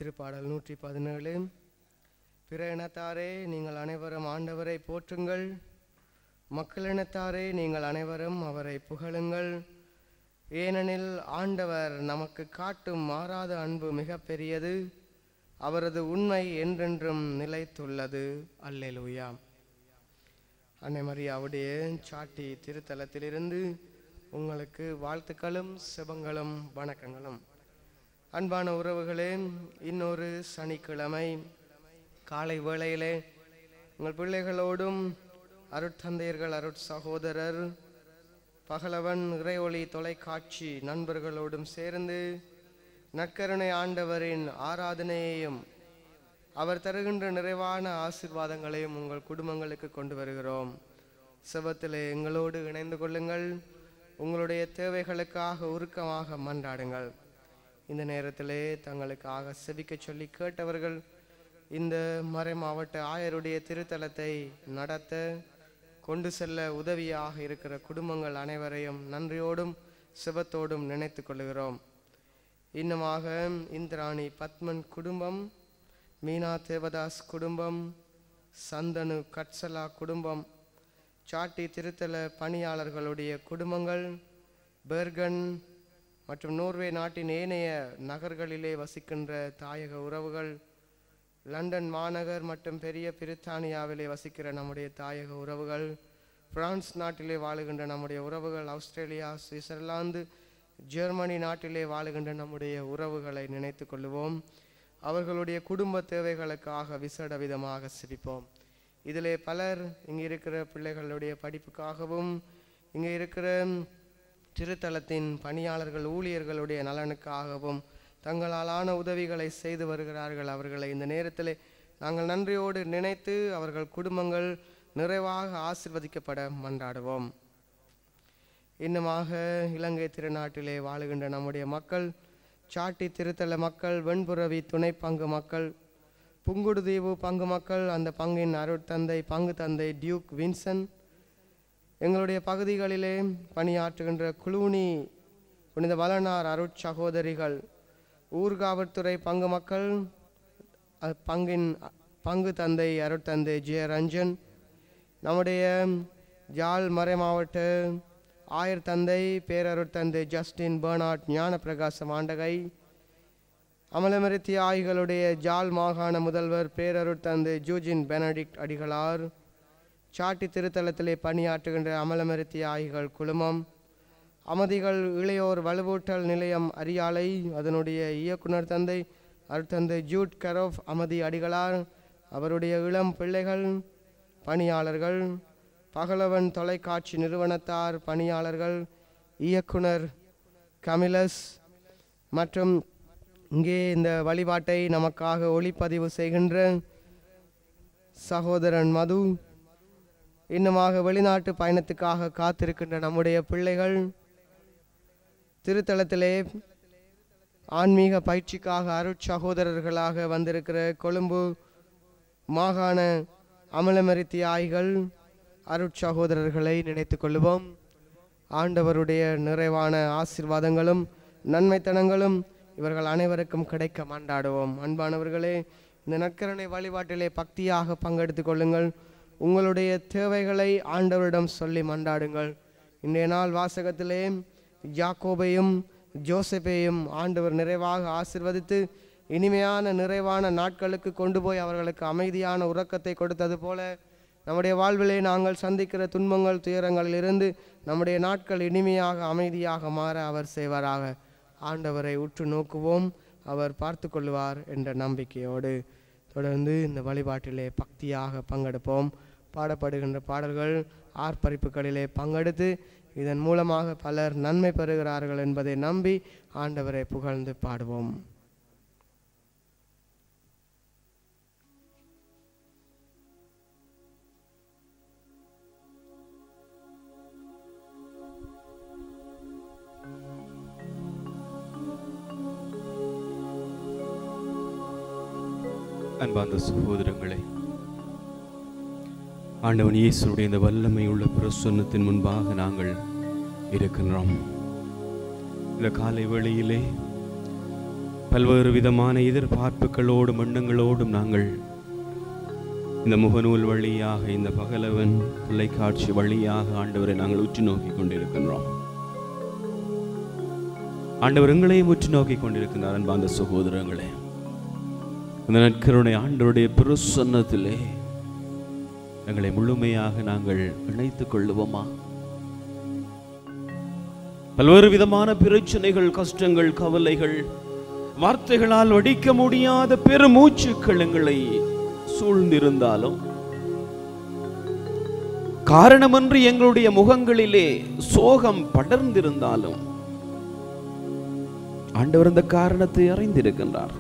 திருப்பாடல் 117. பிற இனத்தாரே நீங்கள் அனைவரும் ஆண்டவரை போற்றுங்கள், மக்களினத்தாரே நீங்கள் அனைவரும் அவரை புகழுங்கள். ஏனெனில் ஆண்டவர் நமக்கு காட்டும் மாறாத அன்பு மிக பெரியது, அவரது உண்மை என்றென்றும் நிலைத்துள்ளது. அல்லேலூயா. அன்னை மரியாவுடைய சாட்டி திருத்தலத்திலிருந்து உங்களுக்கு வாழ்த்துக்களும் செபங்களும் வணக்கங்களும். அன்பான உறவுகளே, இன்னொரு சனிக்கிழமை காலை வேளையிலே உங்கள் பிள்ளைகளோடும் அருட்தந்தையர்கள், அருட்சகோதரர், பகலவன் இறையொளி தொலைக்காட்சி நண்பர்களோடும் சேர்ந்து நற்கருணை ஆண்டவரின் ஆராதனையையும் அவர் தருகின்ற நிறைவான ஆசீர்வாதங்களையும் உங்கள் குடும்பங்களுக்கு கொண்டு வருகிறோம். செபத்திலே எங்களோடு இணைந்து கொள்ளுங்கள். உங்களுடைய தேவைகளுக்காக உருக்கமாக மன்றாடுங்கள். இந்த நேரத்திலே தங்களுக்காக செபிக்க சொல்லி கேட்டவர்கள் இந்த மறை மாவட்ட ஆயருடைய திருத்தலத்தை நடத்த கொண்டு செல்ல உதவியாக இருக்கிற குடும்பங்கள் அனைவரையும் நன்றியோடும் செபத்தோடும் நினைத்து கொள்கிறோம். இன்னமாக இந்திராணி பத்மன் குடும்பம், மீனா தேவதாஸ் குடும்பம், சந்தனு கட்சலா குடும்பம், சாட்டி திருத்தல பணியாளர்களுடைய குடும்பங்கள், பெர்கன் மற்றும் நோர்வே நாட்டின் ஏனைய நகர்களிலே வசிக்கின்ற தாயக உறவுகள், லண்டன் மாநகர் மற்றும் பெரிய பிரித்தானியாவிலே வசிக்கிற நம்முடைய தாயக உறவுகள், பிரான்ஸ் நாட்டிலே வாழுகின்ற நம்முடைய உறவுகள், ஆஸ்திரேலியா, சுவிட்சர்லாந்து, ஜெர்மனி நாட்டிலே வாழுகின்ற நம்முடைய உறவுகளை நினைத்து கொள்ளுவோம். அவர்களுடைய குடும்ப தேவைகளுக்காக விசேட விதமாக சிரிப்போம். இதிலே பலர் இங்கே இருக்கிற பிள்ளைகளுடைய படிப்புக்காகவும், இங்கே இருக்கிற திருத்தலத்தின் பணியாளர்கள் ஊழியர்களுடைய நலனுக்காகவும் தங்களாலான உதவிகளை செய்து வருகிறார்கள். அவர்களை இந்த நேரத்தில் நாங்கள் நன்றியோடு நினைத்து அவர்கள் குடும்பங்கள் நிறைவாக ஆசீர்வதிக்கப்பட மன்றாடுவோம். இன்னுமாக இலங்கை திருநாட்டிலே வாழுகின்ற நம்முடைய மக்கள், சாட்டி திருத்தல மக்கள், வெண்புறவி துணை பங்கு மக்கள், புங்குடுதீவு பங்கு மக்கள், அந்த பங்கின் அருட்தந்தை பங்கு தந்தை டியூக் வின்சன், எங்களுடைய பகுதிகளிலே பணியாற்றுகின்ற குளூனி புனித வளனார் அருட்சகோதரிகள், ஊர்காவற்துறை பங்கு மக்கள், பங்கின் பங்கு தந்தை அருட்தந்தை ஜெயரஞ்சன், நம்முடைய ஜாழ் மறை மாவட்ட ஆயர் தந்தை பேரருட்தந்தை ஜஸ்டின் பெர்னார்ட் ஞான பிரகாசம் ஆண்டகை, அமலமரித்தி ஆய்களுடைய ஜாழ் மாகாண முதல்வர் பேரருட்தந்தை ஜூஜின் பெனடிக்ட் அடிகளார், சாட்டி திருத்தலத்திலே பணியாற்றுகின்ற அமலமரித்தி ஆய்கள் குழுமம், அமதிகள் இளையோர் வலுவூட்டல் நிலையம் அரியாலை, அதனுடைய இயக்குனர் தந்தை அருட்தந்தை ஜூட் கரோஃப் அமதி அடிகளார், அவருடைய இளம் பிள்ளைகள், பணியாளர்கள், பகலவன் தொலைக்காட்சி நிறுவனத்தார் பணியாளர்கள், இயக்குனர் கமிலஸ் மற்றும் இங்கே இந்த வழிபாட்டை நமக்காக ஒளிப்பதிவு செய்கின்ற சகோதரன் மது, இன்னுமாக வெளிநாட்டு பயணத்துக்காக காத்திருக்கின்ற நம்முடைய பிள்ளைகள், திருத்தலத்திலே ஆன்மீக பயிற்சிக்காக அருட்சகோதரர்களாக வந்திருக்கிற கொழும்பு மாகாண அமலமரித்தி ஆய்கள் அருட்சகோதரர்களை நினைத்து கொள்ளுவோம். ஆண்டவருடைய நிறைவான ஆசீர்வாதங்களும் நன்மைத்தனங்களும் இவர்கள் அனைவருக்கும் கிடைக்க மன்றாடுவோம். அன்பானவர்களே, இந்த நற்கருணை வழிபாட்டிலே பக்தியாக பங்கெடுத்து கொள்ளுங்கள். உங்களுடைய தேவைகளை ஆண்டவரிடம் சொல்லி மன்றாடுங்கள். இன்றைய நாள் வாசகத்திலே யாக்கோபையும் ஜோசப்பையும் ஆண்டவர் நிறைவாக ஆசீர்வதித்து இனிமையான நிறைவான நாட்களுக்கு கொண்டு போய் அவர்களுக்கு அமைதியான உறக்கத்தை கொடுத்தது போல நம்முடைய வாழ்விலே நாங்கள் சந்திக்கிற துன்பங்கள் துயரங்களிலிருந்து நம்முடைய நாட்கள் இனிமையாக அமைதியாக மாற அவர் செய்வாராக. ஆண்டவரை உற்று நோக்குவோம், அவர் பார்த்து கொள்வார் என்ற நம்பிக்கையோடு தொடர்ந்து இந்த வழிபாட்டிலே பக்தியாக பங்கெடுப்போம். பாடப்படுகின்ற பாடல்கள் ஆர்ப்பரிப்புகளிலே பங்கெடுத்து இதன் மூலமாக பலர் நன்மை பெறுகிறார்கள் என்பதை நம்பி ஆண்டவரை புகழ்ந்து பாடுவோம். அன்பார்ந்த சகோதரங்களே, ஆண்டவன் இயேசுடைய இந்த வல்லமை உள்ள பிரசன்னத்தின் முன்பாக நாங்கள் இருக்கின்றோம். இந்த காலை வேளையிலே பல்வேறு விதமான எதிர்பார்ப்புகளோடும் எண்ணங்களோடும் நாங்கள் இந்த முகநூல் வழியாக, இந்த பகலவன் தொலைக்காட்சி வழியாக ஆண்டவரை நாங்கள் உற்று நோக்கி கொண்டிருக்கின்றோம். ஆண்டவர் எங்களையும் உற்று நோக்கி கொண்டிருக்கிறார். அன்பார்ந்த சகோதரங்களே, இந்த நற்கருணை ஆண்டவருடைய பிரசன்னத்திலே எங்களை முழுமையாக நாங்கள் இணைத்துக் கொள்ளுவோமா? பல்வேறு விதமான பிரச்சனைகள், கஷ்டங்கள், கவலைகள், வார்த்தைகளால் வடிக்க முடியாத பெருமூச்சுக்கள் எங்களை சூழ்ந்திருந்தாலும், காரணமின்றி எங்களுடைய முகங்களிலே சோகம் படர்ந்திருந்தாலும், ஆண்டவர் அந்த காரணத்தை அறிந்திருக்கின்றார்.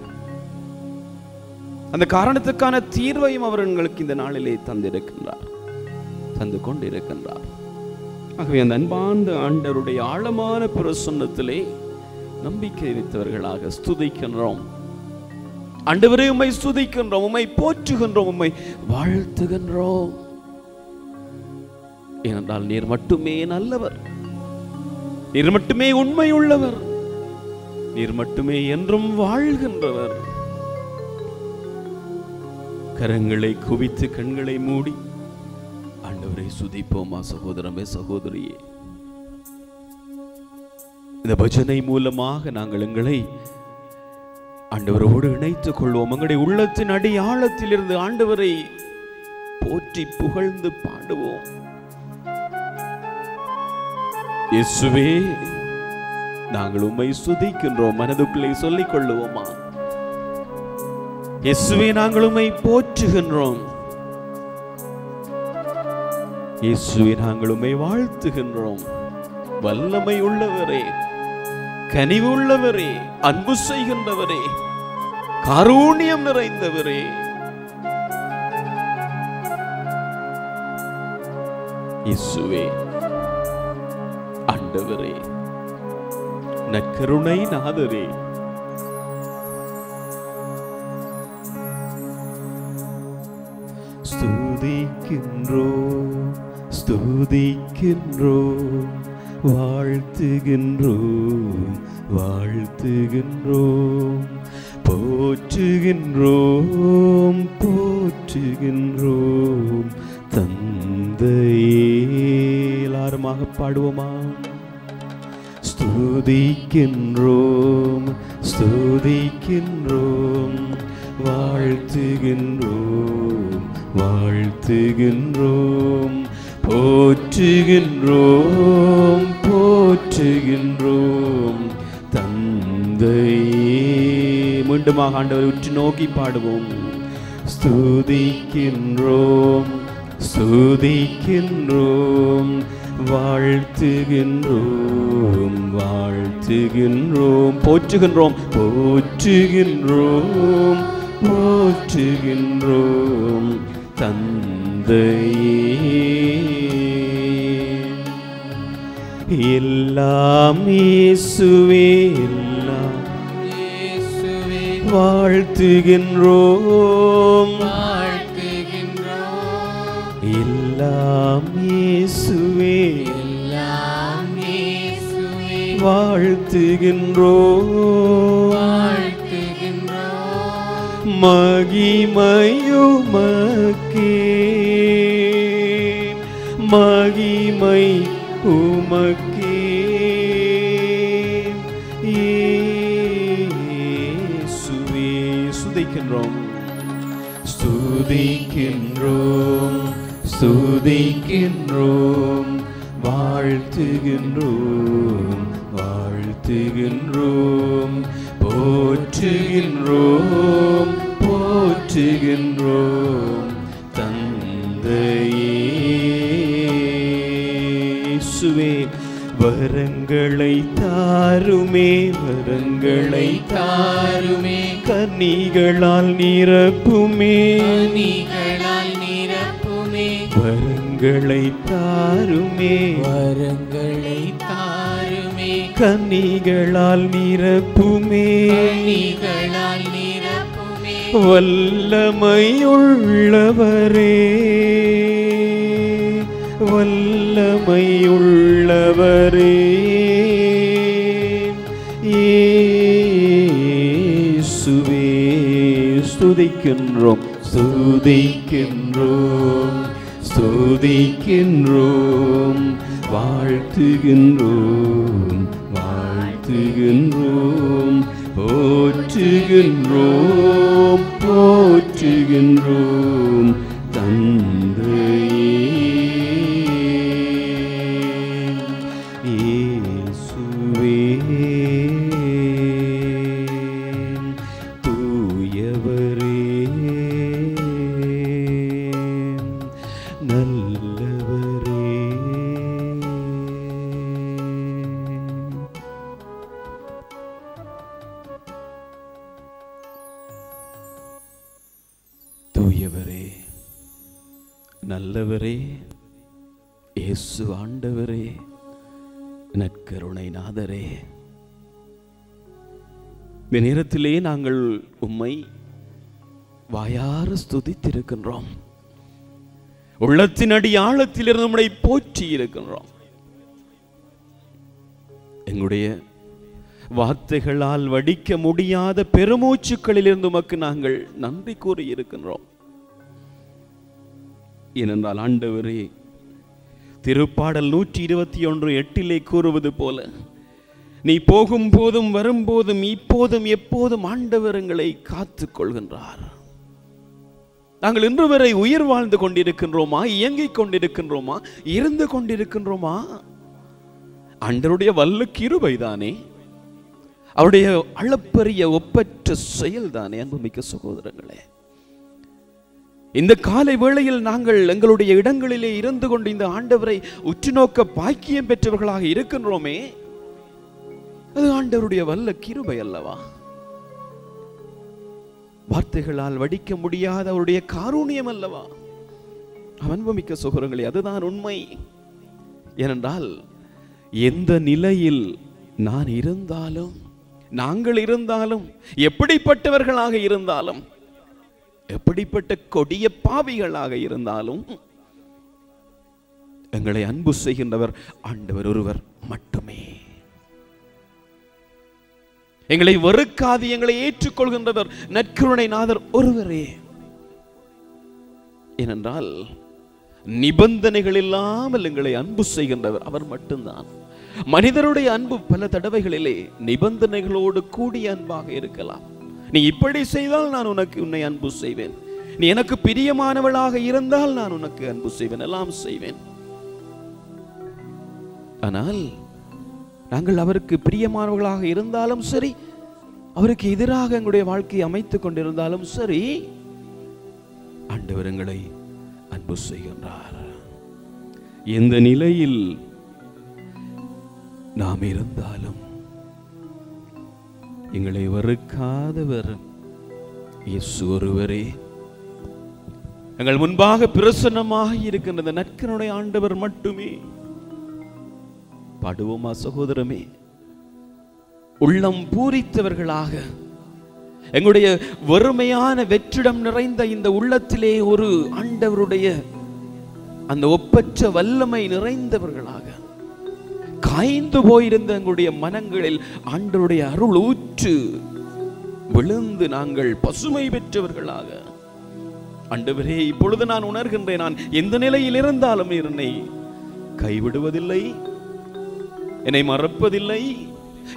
அந்த காரணத்துக்கான தீர்வையும் அவர் எங்களுக்கு இந்த நாளிலே தந்திருக்கின்றார், தந்து கொண்டிருக்கின்றார். ஆகவே அந்த அன்பார்ந்த ஆண்டவருடைய ஆழமான பிரசன்னத்திலே நம்பிக்கை வைத்தவர்களாக ஸ்துதிக்கின்றோம். ஆண்டவரே, உம்மை ஸ்துதிக்கின்றோம், உம்மை போற்றுகின்றோம், உம்மை வாழ்த்துகின்றோம். ஏனென்றால் நீர் மட்டுமே நல்லவர், நீர் மட்டுமே உண்மை உள்ளவர், நீர் மட்டுமே என்றும் வாழ்கின்றவர். கரங்களை குவித்து கண்களை மூடி ஆண்டவரை சுதிப்போமா? சகோதரமே, சகோதரியே, இந்த பஜனை மூலமாக நாங்கள் எங்களை ஆண்டவரோடு இணைத்துக் கொள்வோம். எங்களுடைய உள்ளத்தின் அடி ஆழத்தில் இருந்து ஆண்டவரை போற்றி புகழ்ந்து பாடுவோம். இயேசுவே, நாங்கள் உம்மை சுதிக்கின்றோம். மனதுக்குள்ளே சொல்லிக் கொள்ளுவோமா? இயேசுவே, நாங்கள் உம்மை போற்றுகின்றோம். இயேசுவே, நாங்கள் உம்மை வாழ்த்துகின்றோம். வல்லமை உள்ளவரே, கனிவு உள்ளவரே, அன்பு செய்கின்றவரே, காருண்யம் நிறைந்தவரே, இயேசுவே, ஆண்டவரே, நற்கருணை நாதரே, ஸ்துதிக்கின்றோம், ஸ்துதிக்கின்றோம், வாழ்த்துகின்றோம், வாழ்த்துகின்றோம், போற்றுகின்றோம், போற்றுகின்றோம் தந்தையே. எல்லாருமாக பாடுவோமா? ஸ்துதிக்கின்றோம், ஸ்துதிக்கின்றோம், வாழ்த்துகின்றோம், வாழ்த்துகின்றோம், போற்றுகின்றோம், போற்றுகின்றோம் தந்தையே. மீண்டுமாக ஆண்டவரை உற்று நோக்கி பாடுவோம். ஸ்துதிக்கின்றோம், ஸ்துதிக்கின்றோம், வாழ்த்துகின்றோம், வாழ்த்துகின்றோம், போற்றுகின்றோம், போற்றுகின்றோம், போற்றுகின்றோம் தந்தையே. எல்லாம் இயேசுவே, எல்லாம் இயேசுவே, வாழ்த்துகின்றோம், வாழ்த்துகின்றோம், எல்லாம் இயேசுவே, எல்லாம் இயேசுவே, வாழ்த்துகின்றோம், வாழ்த்துகின்றோம், மகிமையுமக்கே, மகிமை உமக்கே, இயேசுவே. ஸ்துதிக்கின்றோம், ஸ்துதிக்கின்றோம், ஸ்துதிக்கின்றோம், வாழ்த்துகின்றோம், வாழ்த்துகின்றோம், போற்றுகின்றோம், போற்றுகின்றோம் தந்தையே. இயேசுவே, வரங்களை தாருமே, வரங்களை தாருமே, கனிகளால் நிரப்புமே, கனிகளால் நிரப்புமே, வரங்களை தாருமே, வரங்களை தாருமே, கனிகளால் நிரப்புமே, கனிகளால் நிரப்புமே, வல்லமையுள்ளவரே, வல்லமையுள்ளவரே, இயேசுவே. ஸ்துதிக்கின்றோம் ஸ்துதிக்கின்றோம் ஸ்துதிக்கின்றோம் வாழ்த்துகின்றோம் வாழ்த்துகின்றோம் போற்றுகின்றோம் போற்றுகின்றோம் தந்தையே இயேசுவே தூயவரே நல்லவரே தூயவரே நல்லவரே இயேசு ஆண்டவரே நற்கருணை நாதரே, இந்த நேரத்திலே நாங்கள் உம்மை வாயார ஸ்துதித்திருக்கின்றோம். உள்ளத்தின் அடி ஆழத்திலிருந்து உம்மை போற்றி இருக்கின்றோம். எங்களுடைய வார்த்தைகளால் வடிக்க முடியாத பெருமூச்சுக்களிலிருந்து உமக்கு நாங்கள் நன்றி கூறி இருக்கின்றோம். ஏனென்றால் ஆண்டவரே, திருப்பாடல் 121:8 கூறுவது போல, நீ போகும் போதும் வரும்போதும் இப்போதும் எப்போதும் ஆண்டவர் எங்களை காத்துக் கொள்கின்றார். நாங்கள் இன்று வரை உயிர் வாழ்ந்து கொண்டிருக்கின்றோமா, இயங்கிக் கொண்டிருக்கின்றோமா, இருந்து கொண்டிருக்கின்றோமா? ஆண்டவருடைய வல்ல கிருபைதானே, அவருடைய அளப்பரிய ஒப்பற்ற செயல்தானே. அன்புமிக்க சகோதரங்களே, இந்த காலை வேளையில் நாங்கள் எங்களுடைய இடங்களிலே இருந்து கொண்டு இந்த ஆண்டவரை உற்று நோக்க பாக்கியம் பெற்றவர்களாக இருக்கின்றோமே, அது ஆண்டவருடைய வல்ல கிருபை அல்லவா? வார்த்தைகளால் வடிக்க முடியாத அவருடைய காருண்யம் அல்லவா? அன்புமிக்க சகோதரங்களே, அதுதான் உண்மை. ஏனென்றால் எந்த நிலையில் நான் இருந்தாலும், நாங்கள் இருந்தாலும், எப்படிப்பட்டவர்களாக இருந்தாலும், எப்படிப்பட்ட கொடிய பாவிகளாக இருந்தாலும், எங்களை அன்பு செய்கின்றவர் ஆண்டவர் ஒருவர் மட்டுமே. எங்களை வெறுக்காது எங்களை ஏற்றுக்கொள்கின்றவர் நற்கருணை நாதர் ஒருவரே. ஏனென்றால் நிபந்தனைகள் இல்லாமல் எங்களை அன்பு செய்கின்றவர் அவர் மட்டும்தான். மனிதருடைய அன்பு பல தடவைகளிலே நிபந்தனைகளோடு கூடிய அன்பாக இருக்கலாம். நீ இப்படி செய்தால் நான் உன்னை அன்பு செய்வேன், நீ எனக்கு பிரியமானவளாக இருந்தால் நான் உனக்கு அன்பு செய்வேன், எல்லாம் செய்வேன். ஆனால் நாங்கள் அவருக்கு பிரியமானவர்களாக இருந்தாலும் சரி, அவருக்கு எதிராக எங்களுடைய வாழ்க்கையை அமைத்துக் கொண்டிருந்தாலும் சரி, ஆண்டவர் எங்களை அன்பு செய்கின்றார். எந்த நிலையில் நாம் இருந்தாலும் எங்களை வெறுக்காதவர் இயேசு ஒருவரே. எங்கள் முன்பாக பிரசன்னமாக இருக்கின்ற நற்கருணை ஆண்டவர் மட்டுமே. பாடுவோமா சகோதரமே? உள்ளம் பூரித்தவர்களாக எங்களுடைய வறுமையான வெற்றிடம் நிறைந்த இந்த உள்ளத்திலே ஒரு ஆண்டவருடைய அந்த ஒப்பற்ற வல்லமை நிறைந்தவர்களாக, காய்ந்து போயிருந்த எங்களுடைய மனங்களில் ஆண்டவருடைய அருள் ஊற்று விழுந்து நாங்கள் பசுமை பெற்றவர்களாக, ஆண்டவரே இப்பொழுது நான் உணர்கின்றேன், நான் எந்த நிலையில் இருந்தாலும் என்னை கைவிடுவதில்லை, என்னை மறப்பதில்லை,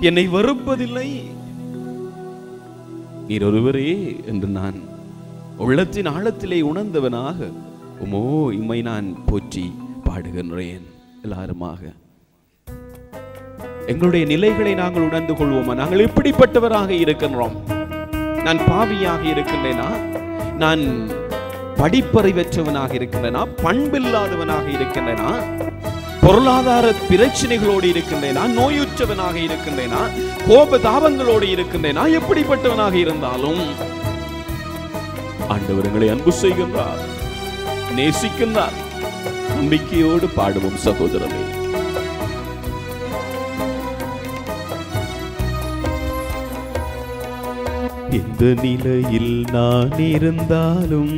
என்னை வெறுப்பதில்லை, நீர் ஒருவரே என்று நான் உள்ளத்தின் ஆழத்திலே உணர்ந்தவனாக உமோ இம்மை நான் போற்றி பாடுகின்றேன். எல்லாருமாக எங்களுடைய நிலைகளை நாங்கள் உணர்ந்து கொள்வோமா? நாங்கள் எப்படிப்பட்டவராக இருக்கின்றோம்? நான் பாவியாக இருக்கின்றேனா? நான் படிப்பறிவற்றவனாக இருக்கின்றேனா? பண்பில்லாதவனாக இருக்கின்றேனா? பொருளாதார பிரச்சனைகளோடு இருக்கின்றேனா? நோயுற்றவனாக இருக்கின்றேனா? கோப தாபங்களோடு இருக்கின்றேனா? எப்படிப்பட்டவனாக இருந்தாலும் ஆண்டவர் எங்களை அன்பு செய்கின்றார், நேசிக்கின்றார். நம்பிக்கையோடு பாடுவோம் சகோதரமே. எந்த நிலையில் நான் இருந்தாலும்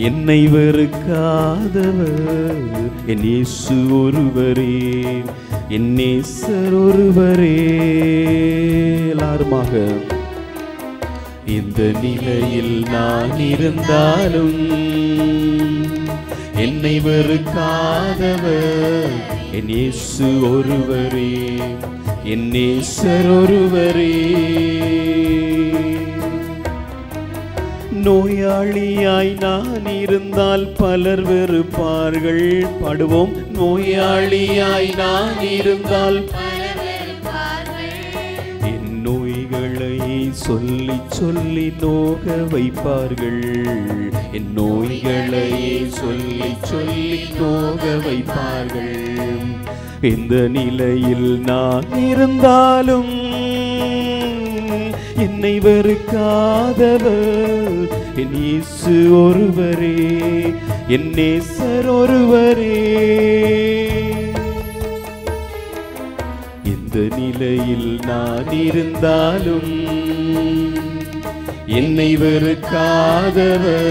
என்னை வெறுக்காதவர் என் இயேசு ஒருவரே, என் நேசர் ஒருவரே. எல்லாருமாக இந்த நிலையில் நான் இருந்தாலும் என்னை வெறுக்காதவர் என் இயேசு ஒருவரே, என் நேசர் ஒருவரே. நோயாளியாய் நான் இருந்தால் பலர் வெறுப்பார்கள். பாடுவோம். நோயாளியாய் நான் இருந்தால் என் நோய்களை சொல்லி சொல்லி நோக வைப்பார்கள். என் நோய்களை சொல்லி சொல்லி நோக வைப்பார்கள். இந்த நிலையில் நான் இருந்தாலும் என்னை வெறுக்காதவர் என் இயேசு ஒருவரே, என் நேசர் ஒருவரே. இந்த நிலையில் நான் இருந்தாலும் என்னை வெறுக்காதவர்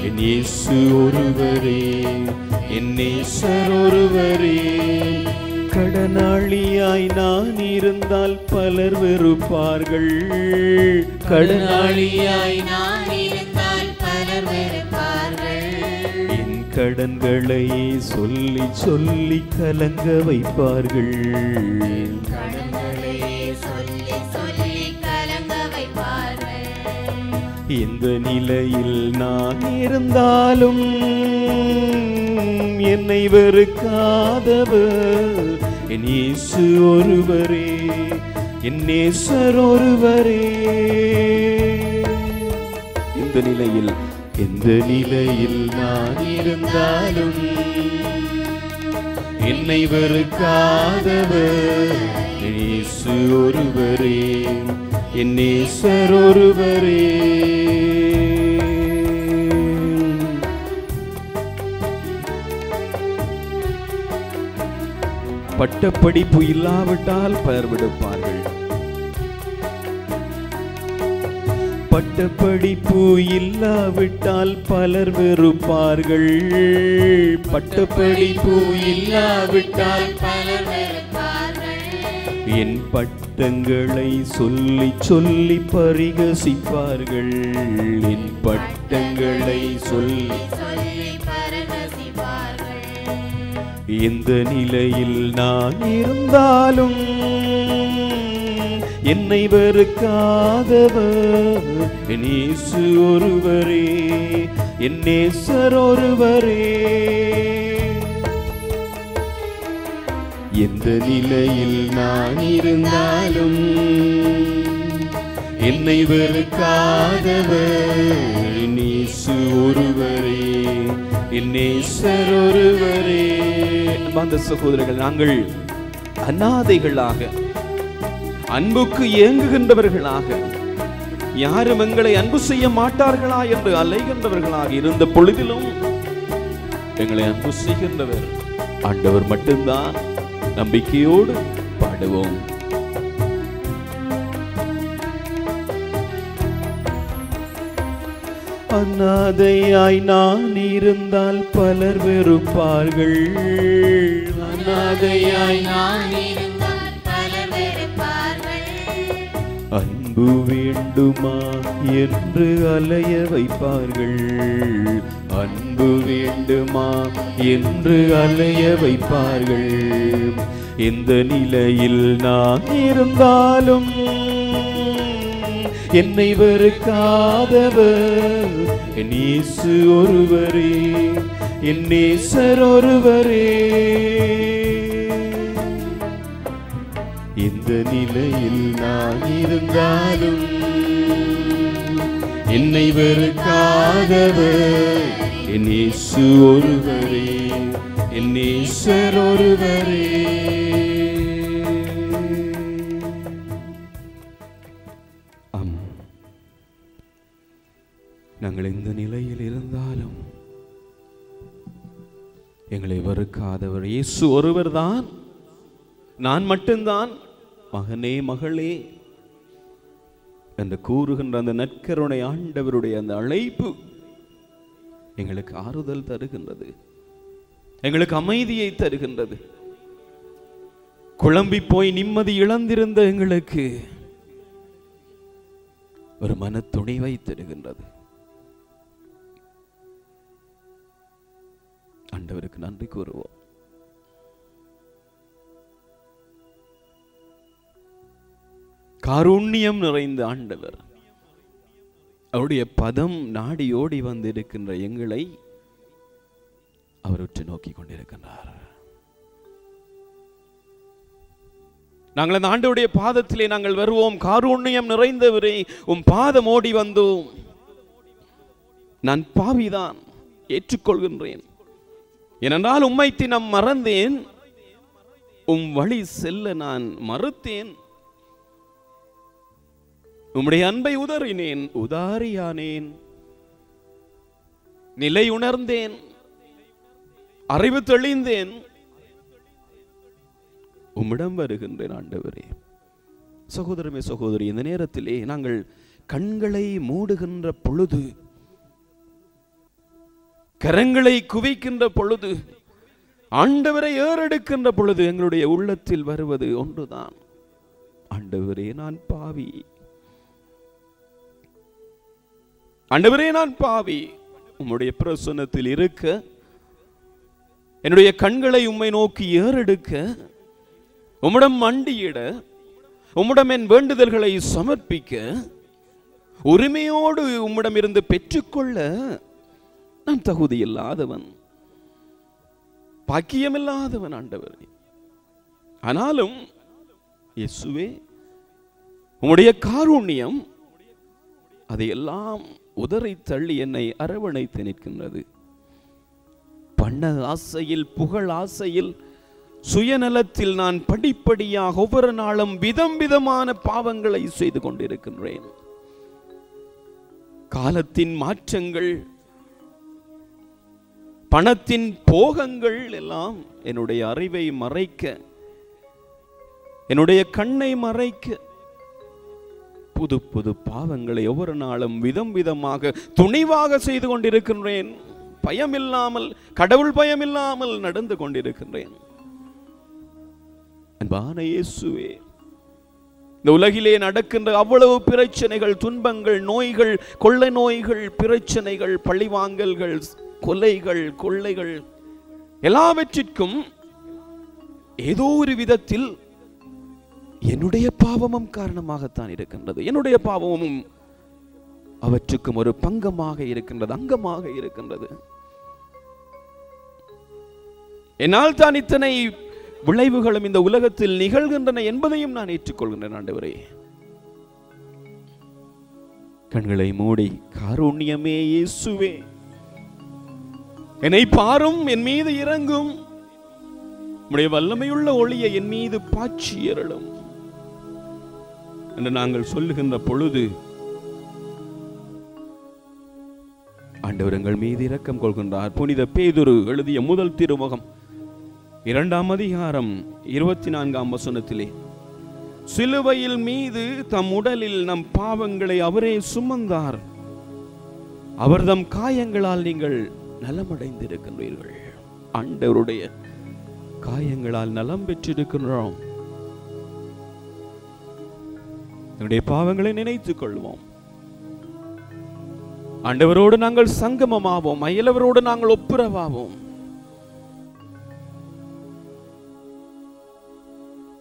என் இயேசு ஒருவரே, என் நேசர் ஒருவரே. கடனாளியாய் நான் இருந்தால் பலர் வெறுப்பார்கள். கடனாளியாய் நான் இருந்தால் பலர் வெறுப்பார்கள். என் கடன்களை சொல்லி சொல்லி கலங்க வைப்பார்கள். கடன்களை சொல்லி சொல்லி கலங்க வைப்பார்கள். இந்த நிலையில் நான் இருந்தாலும் என்னை வெறுக்காதவர் என் இயேசு ஒருவரே, என் நேசர் ஒருவரே. இந்த நிலையில் நான் இருந்தாலும் என்னை வெறுக்காதவர் என் இயேசு ஒருவரே, என் நேசர் ஒருவரே. பட்டப்படிப்பு இல்லாவிட்டால் பலர் விடுப்பார்கள். பட்டப்படிப்பு இல்லாவிட்டால் பலர் வெறுப்பார்கள். பட்டப்படிப்பு இல்லாவிட்டால் பலர் வெறுப்பார்கள். என் பட்டங்களை சொல்லி சொல்லி பரிகசிப்பார்கள். என் பட்டங்களை சொல்லி இந்த நிலையில் நான் இருந்தாலும் என்னை வெறுக்காதவர் என் இயேசு ஒருவரே, என் நேசர் ஒருவரே. எந்த நிலையில் நான் இருந்தாலும் என்னை வெறுக்காதவர் என் இயேசு ஒருவரே, என் நேசர் ஒருவரே. அன்பார்ந்த சகோதரர்கள், நாங்கள் அநாதைகளாக, அன்புக்கு ஏங்குகின்றவர்களாக, யாரும் எங்களை அன்பு செய்ய மாட்டார்களா என்று அலைகின்றவர்களாக இருந்த பொழுதிலும் எங்களை அன்பு செய்கின்றவர் ஆண்டவர் மட்டும்தான். நம்பிக்கையோடு பாடுவோம். அநாதையாய் நான் இருந்தால் பலர் வெறுப்பார்கள். அநாதையாய் நான் இருந்தால் பலர் வெறுப்பார்கள். அன்பு வேண்டுமா என்று அலைய வைப்பார்கள். அன்பு வேண்டுமா என்று அலைய வைப்பார்கள். இந்த நிலையில் நான் இருந்தாலும் என்னை வெறுக்காதவர் என் இயேசு ஒருவரே, என் நேசர் ஒருவரே. இந்த நிலையில் நான் இருந்தாலும் என்னை வெறுக்காதவர் என் இயேசு ஒருவரே, என் நேசர் ஒருவரே. நாங்கள் இந்த நிலையில் இருந்தாலும் எங்களை வெறுக்காதவர் இயேசு ஒருவர் தான், நான் மட்டும்தான். மகனே மகளே என்று கூறுகின்ற அந்த நற்கருணை ஆண்டவருடைய அந்த அழைப்பு எங்களுக்கு ஆறுதல் தருகின்றது, எங்களுக்கு அமைதியை தருகின்றது. குழம்பி போய் நிம்மதி இழந்திருந்த எங்களுக்கு ஒரு மன துணிவை தருகின்றது. ஆண்டவருக்கு நன்றி கூறுவோம். காருண்யம் நிறைந்த ஆண்டவர், அவருடைய பதம் நாடி ஓடி வந்திருக்கின்ற எங்களை அவர் உற்று நோக்கி கொண்டிருக்கின்றார். நாங்கள் அந்த ஆண்டவருடைய பாதத்திலே நாங்கள் வருவோம். காருண்யம் நிறைந்தவரே, உம் பாதம் ஓடி வந்தோம். நான் பாவிதான், ஏற்றுக்கொள்கின்றேன். ஏனென்றால் உம்மை தினம் மறந்தேன், உம் வழி செல்ல நான் மறுத்தேன். உம்முடைய அன்பை உதறினேன், உதாரியானேன். நிலை உணர்ந்தேன், அறிவு தெளிந்தேன், உம்மிடம் வருகின்றேன் ஆண்டவரே. சகோதரமே சகோதரி, இந்த நேரத்திலே நாங்கள் கண்களை மூடுகின்ற பொழுது, கரங்களை குவிக்கின்ற பொழுது, ஆண்டவரை ஏறெடுக்கின்ற பொழுது எங்களுடைய உள்ளத்தில் வருவது ஒன்றுதான். ஆண்டவரே நான் பாவி, ஆண்டவரே நான் பாவி. உம்முடைய பிரசன்னத்தில் இருக்க, என்னுடைய கண்களை உம்மை நோக்கி ஏறெடுக்க, உம்மிடம் மண்டியிட, உம்மிடம் என் வேண்டுதல்களை சமர்ப்பிக்க, உரிமையோடு உம்மிடம் இருந்து பெற்றுக்கொள்ள நான் தகுதி இல்லாதவன், பாக்கியமில்லாதவன் ஆண்டவரே. ஆனாலும் இயேசுவே, உம்முடைய காருண்யம் அதையெல்லாம் உதறி தள்ளி என்னை அரவணைத்து நிற்கின்றது. பண ஆசையில், புகழ் ஆசையில், சுயநலத்தில் நான் படிப்படியாக ஒவ்வொரு நாளும் விதம் விதமான பாவங்களை செய்து கொண்டிருக்கின்றேன். காலத்தின் மாற்றங்கள், பணத்தின் போகங்கள் எல்லாம் என்னுடைய அறிவை மறைக்க, என்னுடைய கண்ணை மறைக்க, புது புது பாவங்களை ஒவ்வொரு நாளும் விதம் விதமாக துணிவாக செய்து கொண்டிருக்கின்றேன். பயமில்லாமல், கடவுள் பயமில்லாமல் நடந்து கொண்டிருக்கின்றேன். அன்பான இயேசுவே, இந்த உலகிலே நடக்கின்ற அவ்வளவு பிரச்சனைகள், துன்பங்கள், நோய்கள், கொள்ளை நோய்கள், பிரச்சனைகள், பழிவாங்கல்கள், கொலைகள், கொள்ளைகள், எல்லாவற்றிற்கும் ஏதோ ஒரு விதத்தில் என்னுடைய பாவமும் காரணமாகத்தான் இருக்கின்றது. என்னுடைய பாவமும் அவற்றுக்கும் ஒரு பங்கமாக இருக்கின்றது, அங்கமாக இருக்கின்றது. என்னால் தான் இத்தனை விளைவுகளும் இந்த உலகத்தில் நிகழ்கின்றன என்பதையும் நான் ஏற்றுக்கொள்கின்றேன் ஆண்டவரே. கண்களை மூடி, காருண்யமே இயேசுவே, என்னை பாரும், என் மீது இறங்கும், உம்முடைய வல்லமையுள்ள ஒளியை என் மீது பாய்ச்சி எறலும் என்று நாங்கள் சொல்லுகின்ற பொழுது ஆண்டவர் எங்கள் மீது இரக்கம் கொள்கின்றார். புனித பேதுரு எழுதிய முதல் திருமுகம் 2ஆம் அதிகாரம் 24ஆம் வசனத்திலே, சிலுவையில் மீது தம் உடலில் நம் பாவங்களை அவரே சுமந்தார், அவர் தம் காயங்களால் நீங்கள் நலமடைந்திருக்கின்றீர்கள். ஆண்டவருடைய காயங்களால் நலம் பெற்றிருக்கின்றோம். என்னுடைய பாவங்களை நினைத்துக் கொள்வோம். ஆண்டவரோடு நாங்கள் சங்கமமாவோம், அயலவரோடு நாங்கள் ஒப்புரவாவோம்.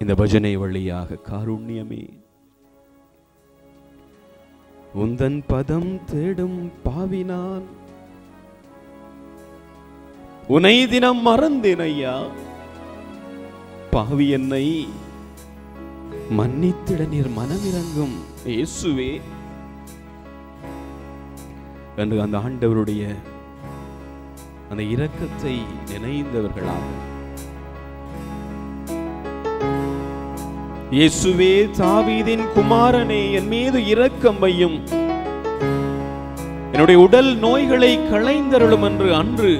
இந்த பஜனை வழியாக, காருண்யமே, உந்தன் பதம் தேடும் பாவினான், உனை தினம் மறந்தேன் ஐயா, பாவி என்னை மன்னித்திட நீர் மனமிறங்கும் இயேசுவே என்று அந்த ஆண்டவருடைய அந்த இரக்கத்தை நினைந்தவர்களாக, இயேசுவே தாவீதின் குமாரனே, என் மீது இரக்கம் வையும், என்னுடைய உடல் நோய்களை களைந்தருளும் என்று அன்று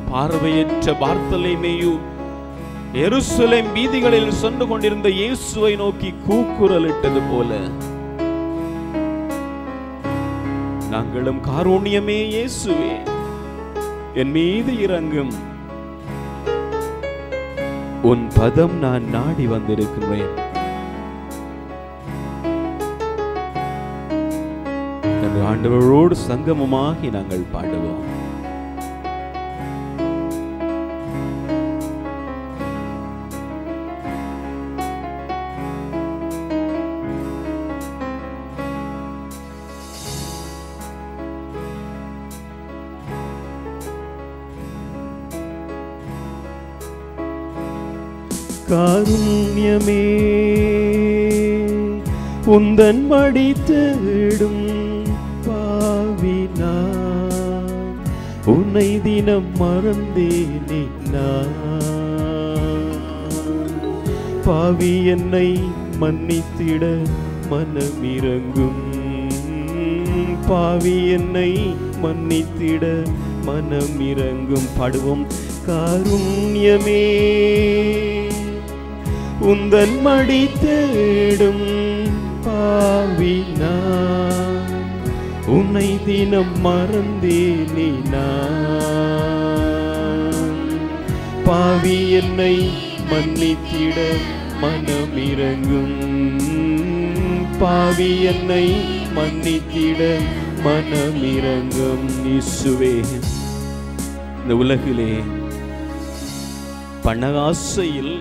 பார்வையற்ற பார்த்தலேமேயு எருசலேம் வீதிகளில் சென்று கொண்டிருந்த இயேசுவை நோக்கி கூக்குரலிட்டது போல, நாங்களும் காருண்யமே இயேசுவே, என் மீது இறங்கும், உன் பதம் நான் நாடி வந்திருக்கிறேன். என்று ஆண்டவரோடு சங்கமமாகி நாங்கள் பாடுவோம். காருண்யமே உந்தன் மடி தேடும் பாவினா உன்னை தினம் மறந்தேனே நான். பாவி என்னை மன்னித்திட மனமிரங்கும், பாவி என்னை மன்னித்திட மனமிரங்கும். பாடுவோம். காருண்யமே உந்தன் மடி தேடும் பாவினா உன்னை தினம் மறந்தேனே நான். பாவி என்னை மன்னித்திட மனமிரங்கும், பாவி என்னை மன்னித்திட மனமிரங்கும். இயேசுவே, இந்த உலகிலே பணஆசையில்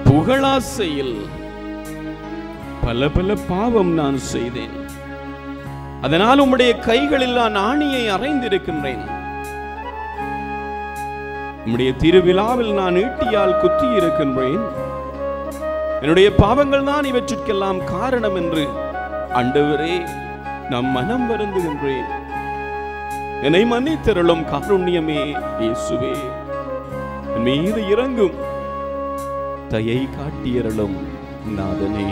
புகழாசையில் பல பல பாவம் நான் செய்தேன். அதனால் உம்முடைய கைகளில் நான் ஆணியை அறைந்திருக்கின்றேன். உம்முடைய திருவிழாவில் நான் ஈட்டியால் குத்தி இருக்கின்றேன். என்னுடைய பாவங்கள் தான் இவற்றிற்கெல்லாம் காரணம் என்று ஆண்டவரே நான் மனம் வருந்துகின்றேன். என்னை மன்னித்தருளும் காருண்யமே இயேசுவே, என் மீது இறங்கும், தயை காட்டியருளும் நாதனே.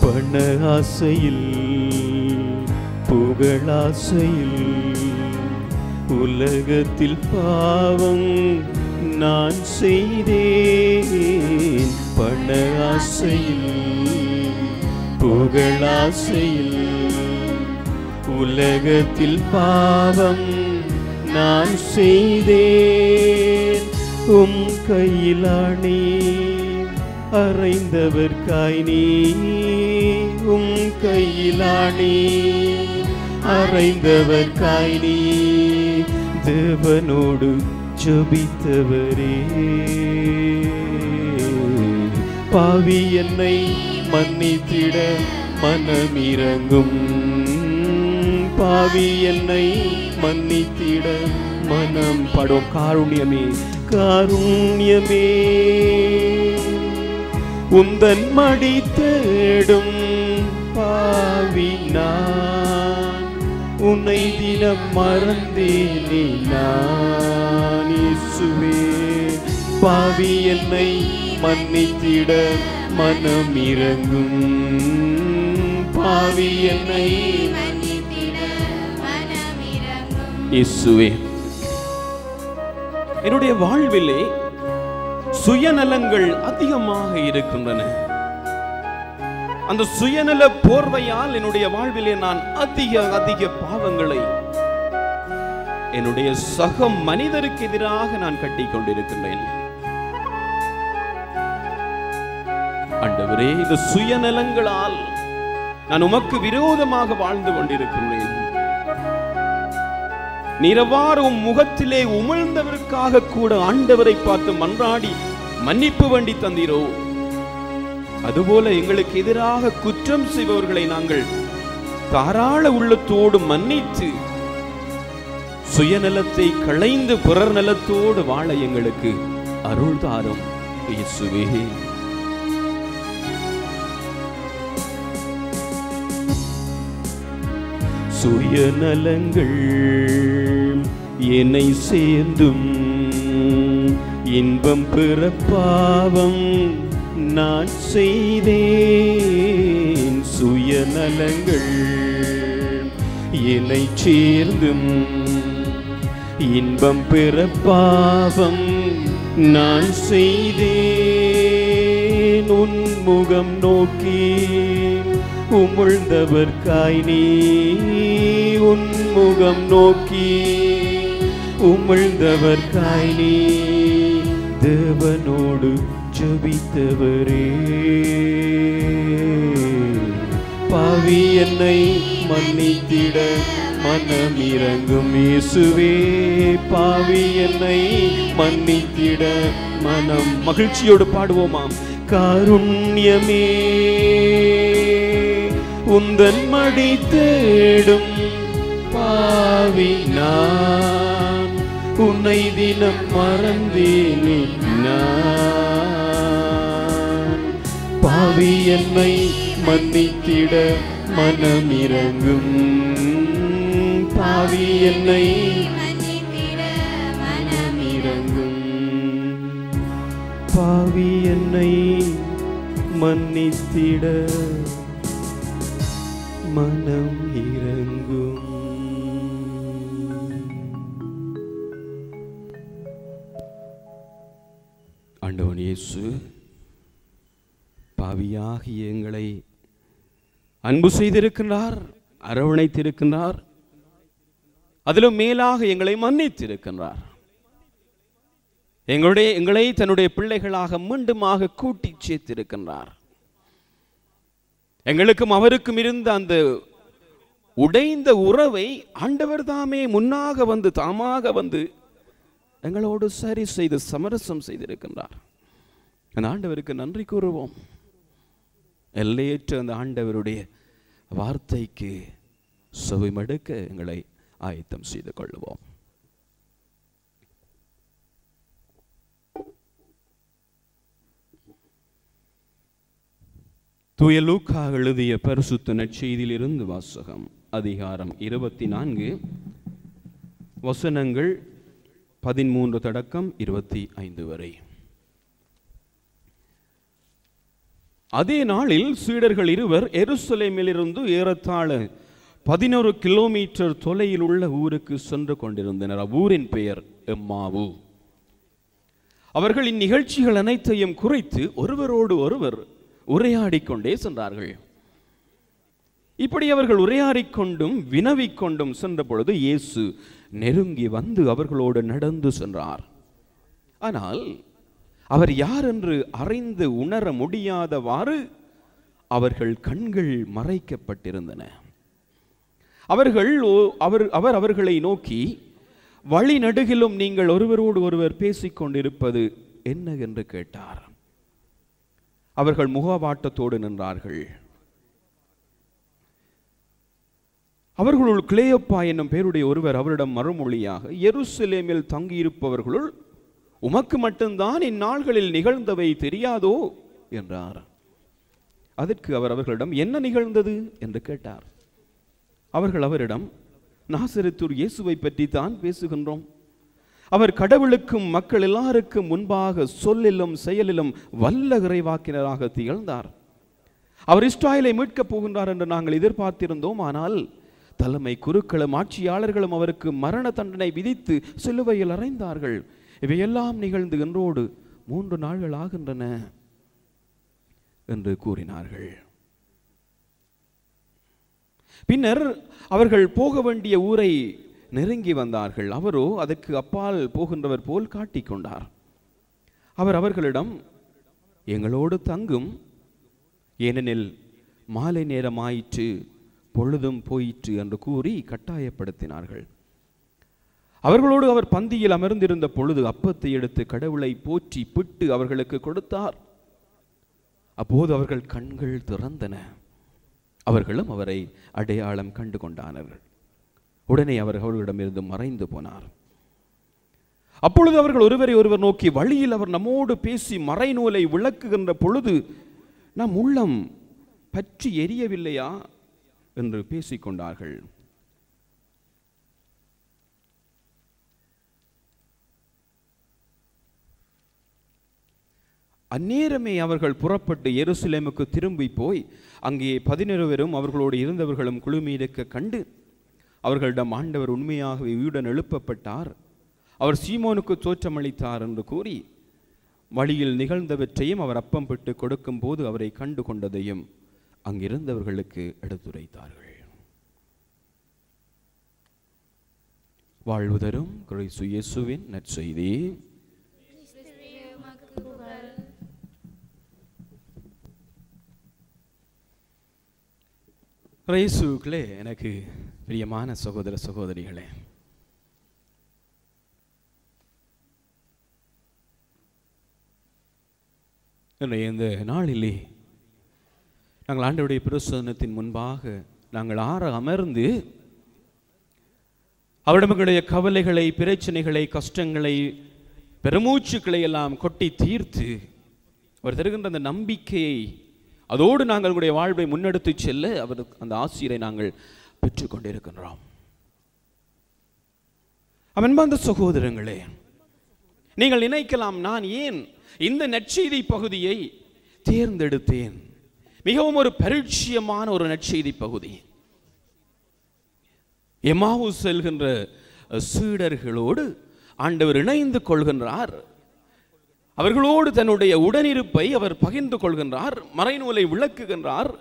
பண ஆசையில் புகழாசையில் உலகத்தில் பாவம் நான் செய்தேன். பண ஆசையில் புகழாசையில் உலகத்தில் பாவம் நான் செய்தேன். உம் கையிலானே அறைந்தவர்காய் நீ, உம் கையிலானே அறைந்தவர்காய் நீ தேவனோடு ஜெபித்தவரே. பாவி என்னை மன்னித்திட மனமிரங்கும், பாவி என்னை மன்னித்திட மனம் படும். காருண்யமே, காருண்யமே உந்தன் மடி தேடும் பாவி நான் உன்னை தினம் மறந்தேனே நான். இயேசுவே, பாவி என்னை மன்னித்திட மனமிரங்கும், பாவி என்னை இயேசுவே, என்னுடைய வாழ்விலே சுயநலங்கள் அதிகமாக இருக்கின்றன. அந்த சுயநல போர்வையால் என்னுடைய வாழ்விலே நான் அதிக பாவங்களை என்னுடைய சக மனிதருக்கு எதிராக நான் கட்டிக் கொண்டிருக்கின்றேன். ஆண்டவரே, இந்த சுயநலங்களால் நான் உமக்கு விரோதமாக வாழ்ந்து கொண்டிருக்கின்றேன். நீரவாறு உம் முகத்திலே உமிழ்ந்தவருக்காக கூட ஆண்டவரை பார்த்து மன்றாடி மன்னிப்பு வேண்டி தந்தீரோ, அதுபோல எங்களுக்கு எதிராக குற்றம் செய்பவர்களை நாங்கள் தாராள உள்ளத்தோடு மன்னித்து சுயநலத்தை களைந்து பிறர் நலத்தோடு வாழ எங்களுக்கு அருள் தாரும் இயேசுவே. சுயநலங்கள் என்னை சேர்ந்தும் இன்பம் பெற பாவம் நான் செய்தேன். சுயநலங்கள் என்னை சேர்ந்தும் இன்பம் பெற பாவம் நான் செய்தேன். உன்முகம் நோக்கி உமிழ்ந்தவர்காய் நீ, உன்முகம் நோக்கி உமிழ்ந்தவர்காய் நீ தேவனோடு ஜெபித்தவரே. பாவி என்னை மன்னித்திட மனமிரங்கும் இயேசுவே. பாவி என்னை மன்னித்திட மனம். மகிழ்ச்சியோடு பாடுவோமாம். காருண்யமே உந்தன் மடி தேடும் பாவி நான், உன்னை தினம் மறந்தேனே நான். பாவி என்னை மன்னித்திட மனமிரங்கும். பாவி என்னை மனமிரங்கும். பாவி என்னை மன்னித்திட மனம் இறங்கும். ஆண்டவன் இயேசு பாவியாகிய எங்களை அன்பு செய்திருக்கின்றார், அரவணைத்திருக்கின்றார். அதிலும் மேலாக எங்களை மன்னித்திருக்கின்றார். எங்களை தன்னுடைய பிள்ளைகளாக மீண்டுமாக கூட்டி சேர்த்திருக்கின்றார். எங்களுக்கும் அவருக்கும் இருந்த அந்த உடைந்த உறவை ஆண்டவர் தாமே முன்னாக வந்து தாமாக வந்து எங்களோடு சரி செய்து சமரசம் செய்திருக்கின்றார். அந்த ஆண்டவருக்கு நன்றி கூறுவோம். எல்லையற்ற அந்த ஆண்டவருடைய வார்த்தைக்கு செவிமடுக்க எங்களை ஆயத்தம் செய்து கொள்வோம். தூய லூக்கா எழுதிய பரிசுத்த நற்செய்தியிலிருந்து வாசகம். அதிகாரம் 24, வசனங்கள் 13 தொடக்கம் 25 வரை. அதே நாளில் சீடர்கள் இருவர் எருசலேமிலிருந்து ஏறத்தாழ 11 கிலோமீட்டர் தொலையில் உள்ள ஊருக்கு சென்று கொண்டிருந்தனர். அவ்வூரின் பெயர் எம்மாவு. அவர்கள் இந்நிகழ்ச்சிகள் அனைத்தையும் குறித்து ஒருவரோடு ஒருவர் உரையாடிக் கொண்டே சென்றார்கள். இப்படி அவர்கள் உரையாடிக் கொண்டும் வினவிக் கொண்டும் சென்ற பொழுது இயேசு நெருங்கி வந்து அவர்களோடு நடந்து சென்றார். ஆனால் அவர் யார் என்று அறிந்து உணர முடியாதவாறு அவர்கள் கண்கள் மறைக்கப்பட்டிருந்தன. அவர் அவர்களை நோக்கி, வழி நடுகிலும் நீங்கள் ஒருவரோடு ஒருவர் பேசிக்கொண்டிருப்பது என்ன என்று கேட்டார். அவர்கள் முகவாட்டத்தோடு நின்றார்கள். அவர்களுள் கிளேயோப்பா என்னும் பேருடைய ஒருவர் அவரிடம் மறுமொழியாக, எருசலேமில் தங்கியிருப்பவர்களுள் உமக்கு மட்டும்தான் இந்நாள்களில் நிகழ்ந்தவை தெரியாதோ என்றார். அதற்கு அவர் அவர்களிடம், என்ன நிகழ்ந்தது என்று கேட்டார். அவர்கள் அவரிடம், நாசரேத்தூர் இயேசுவை பற்றி தான் பேசுகின்றோம். அவர் கடவுளுக்கும் மக்கள் எல்லாருக்கும் முன்பாக சொல்லிலும் செயலிலும் வல்ல இறைவாக்கினராக திகழ்ந்தார். அவர் இஸ்ராயலை மீட்கப் போகின்றார் என்று நாங்கள் எதிர்பார்த்திருந்தோம். ஆனால் தலைமை குருக்களும் ஆட்சியாளர்களும் அவருக்கு மரண தண்டனை விதித்து சிலுவையில் அறைந்தார்கள். இவையெல்லாம் நிகழ்ந்து இன்றோடு 3 நாள்கள் ஆகின்றன என்று கூறினார்கள். பின்னர் அவர்கள் போக வேண்டிய ஊரை நெருங்கி வந்தார்கள். அவரோ அதற்கு அப்பால் போகின்றவர் போல் காட்டிக்கொண்டார். அவர் அவர்களிடம், எங்களோடு தங்கும், ஏனெனில் மாலை நேரம் ஆயிற்று, பொழுதும் போயிற்று என்று கூறி கட்டாயப்படுத்தினார்கள். அவர்களோடு அவர் பந்தியில் அமர்ந்திருந்த பொழுது அப்பத்தை எடுத்து கடவுளை போற்றி பிட்டு அவர்களுக்கு கொடுத்தார். அப்போது அவர்கள் கண்கள் திறந்தன. அவர்களும் அவரை அடையாளம் கண்டு கொண்டார்கள். உடனே அவர் அவர்களிடமிருந்து மறைந்து போனார். அப்பொழுது அவர்கள் ஒருவரை ஒருவர் நோக்கி, வழியில் அவர் நம்மோடு பேசி மறைநூலை விளக்குகின்ற பொழுது நம் உள்ளம் பற்றி எரியவில்லையா என்று பேசிக்கொண்டார்கள். அந்நேரமே அவர்கள் புறப்பட்டு எருசலேமுக்கு திரும்பி போய் அங்கே 11 பேரும் அவர்களோடு இருந்தவர்களும் குழுமியிருக்க கண்டு அவர்களிடம், ஆண்டவர் உண்மையாகவே உயிருடன் எழுப்பப்பட்டார், அவர் சீமோனுக்கு தோற்றமளித்தார் என்று கூறி வழியில் நிகழ்ந்தவற்றையும் அவர் அப்பம் பெற்று கொடுக்கும் போது அவரை கண்டு கொண்டதையும் அங்கிருந்தவர்களுக்கு எடுத்துரைத்தார்கள். வாழ்வு தரும் கிறிஸ்து இயேசுவின் நற்செய்தி. இயேசுவுக்குள்ளே எனக்கு பிரியமான சகோதர சகோதரிகளே, இந்த நாளிலே நாங்கள் ஆண்டவருடைய பிரசன்னத்தின் முன்பாக நாங்கள் அமர்ந்து அவரிடமுடைய கவலைகளை, பிரச்சனைகளை, கஷ்டங்களை, பெருமூச்சுக்களை எல்லாம் கொட்டி தீர்த்து அவர் தருகின்ற அந்த நம்பிக்கையை, அதோடு நாங்களுடைய வாழ்வை முன்னெடுத்து செல்ல அவர் அந்த ஆசிரை நாங்கள் பெற்றுக்கொண்டிருக்கின்றோம். அன்பார்ந்த சகோதரங்களே, நீங்கள் நினைக்கலாம், நான் ஏன் இந்த நற்செய்தி பகுதியை தேர்ந்தெடுத்தேன்? மிகவும் ஒரு பரிச்சயமான ஒரு நற்செய்தி பகுதி. எம்மாவு செல்கின்ற சீடர்களோடு ஆண்டவர் இணைந்து கொள்கின்றார். அவர்களோடு தன்னுடைய உடனிருப்பை அவர் பகிர்ந்து கொள்கின்றார். மறைநூலை விளக்குகின்றார்.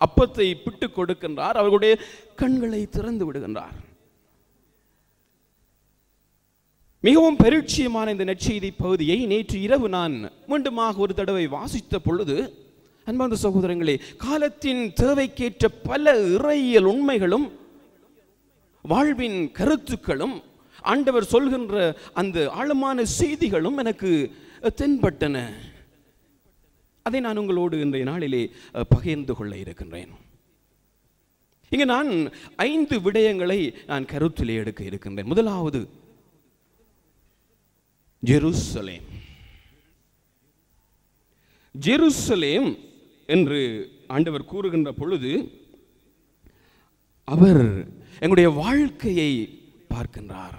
அப்பத்தை பிட்டு கொடுக்கின்றார். அவர்களுடைய கண்களை திறந்து விடுகின்றார். மிகவும் பரிச்சயமான இந்த நற்செய்தி பகுதியை நேற்று இரவு நான் மீண்டுமாக ஒரு தடவை வாசித்த பொழுது, அன்பார்ந்த சகோதரங்களே, காலத்தின் தேவைக்கேற்ற பல இறையியல் உண்மைகளும் வாழ்வின் கருத்துக்களும் ஆண்டவர் சொல்கின்ற அந்த ஆழமான செய்திகளும் எனக்கு தென்பட்டன. அதை நான் உங்களோடு இன்றைய நாளிலே பகிர்ந்து கொள்ள இருக்கின்றேன். இங்கு நான் 5 விடயங்களை நான் கருத்திலே எடுக்க இருக்கின்றேன். முதலாவது, ஜெருசலேம். ஜெருசலேம் என்று ஆண்டவர் கூறுகின்ற பொழுது அவர் எங்களுடைய வாழ்க்கையை பார்க்கின்றார்.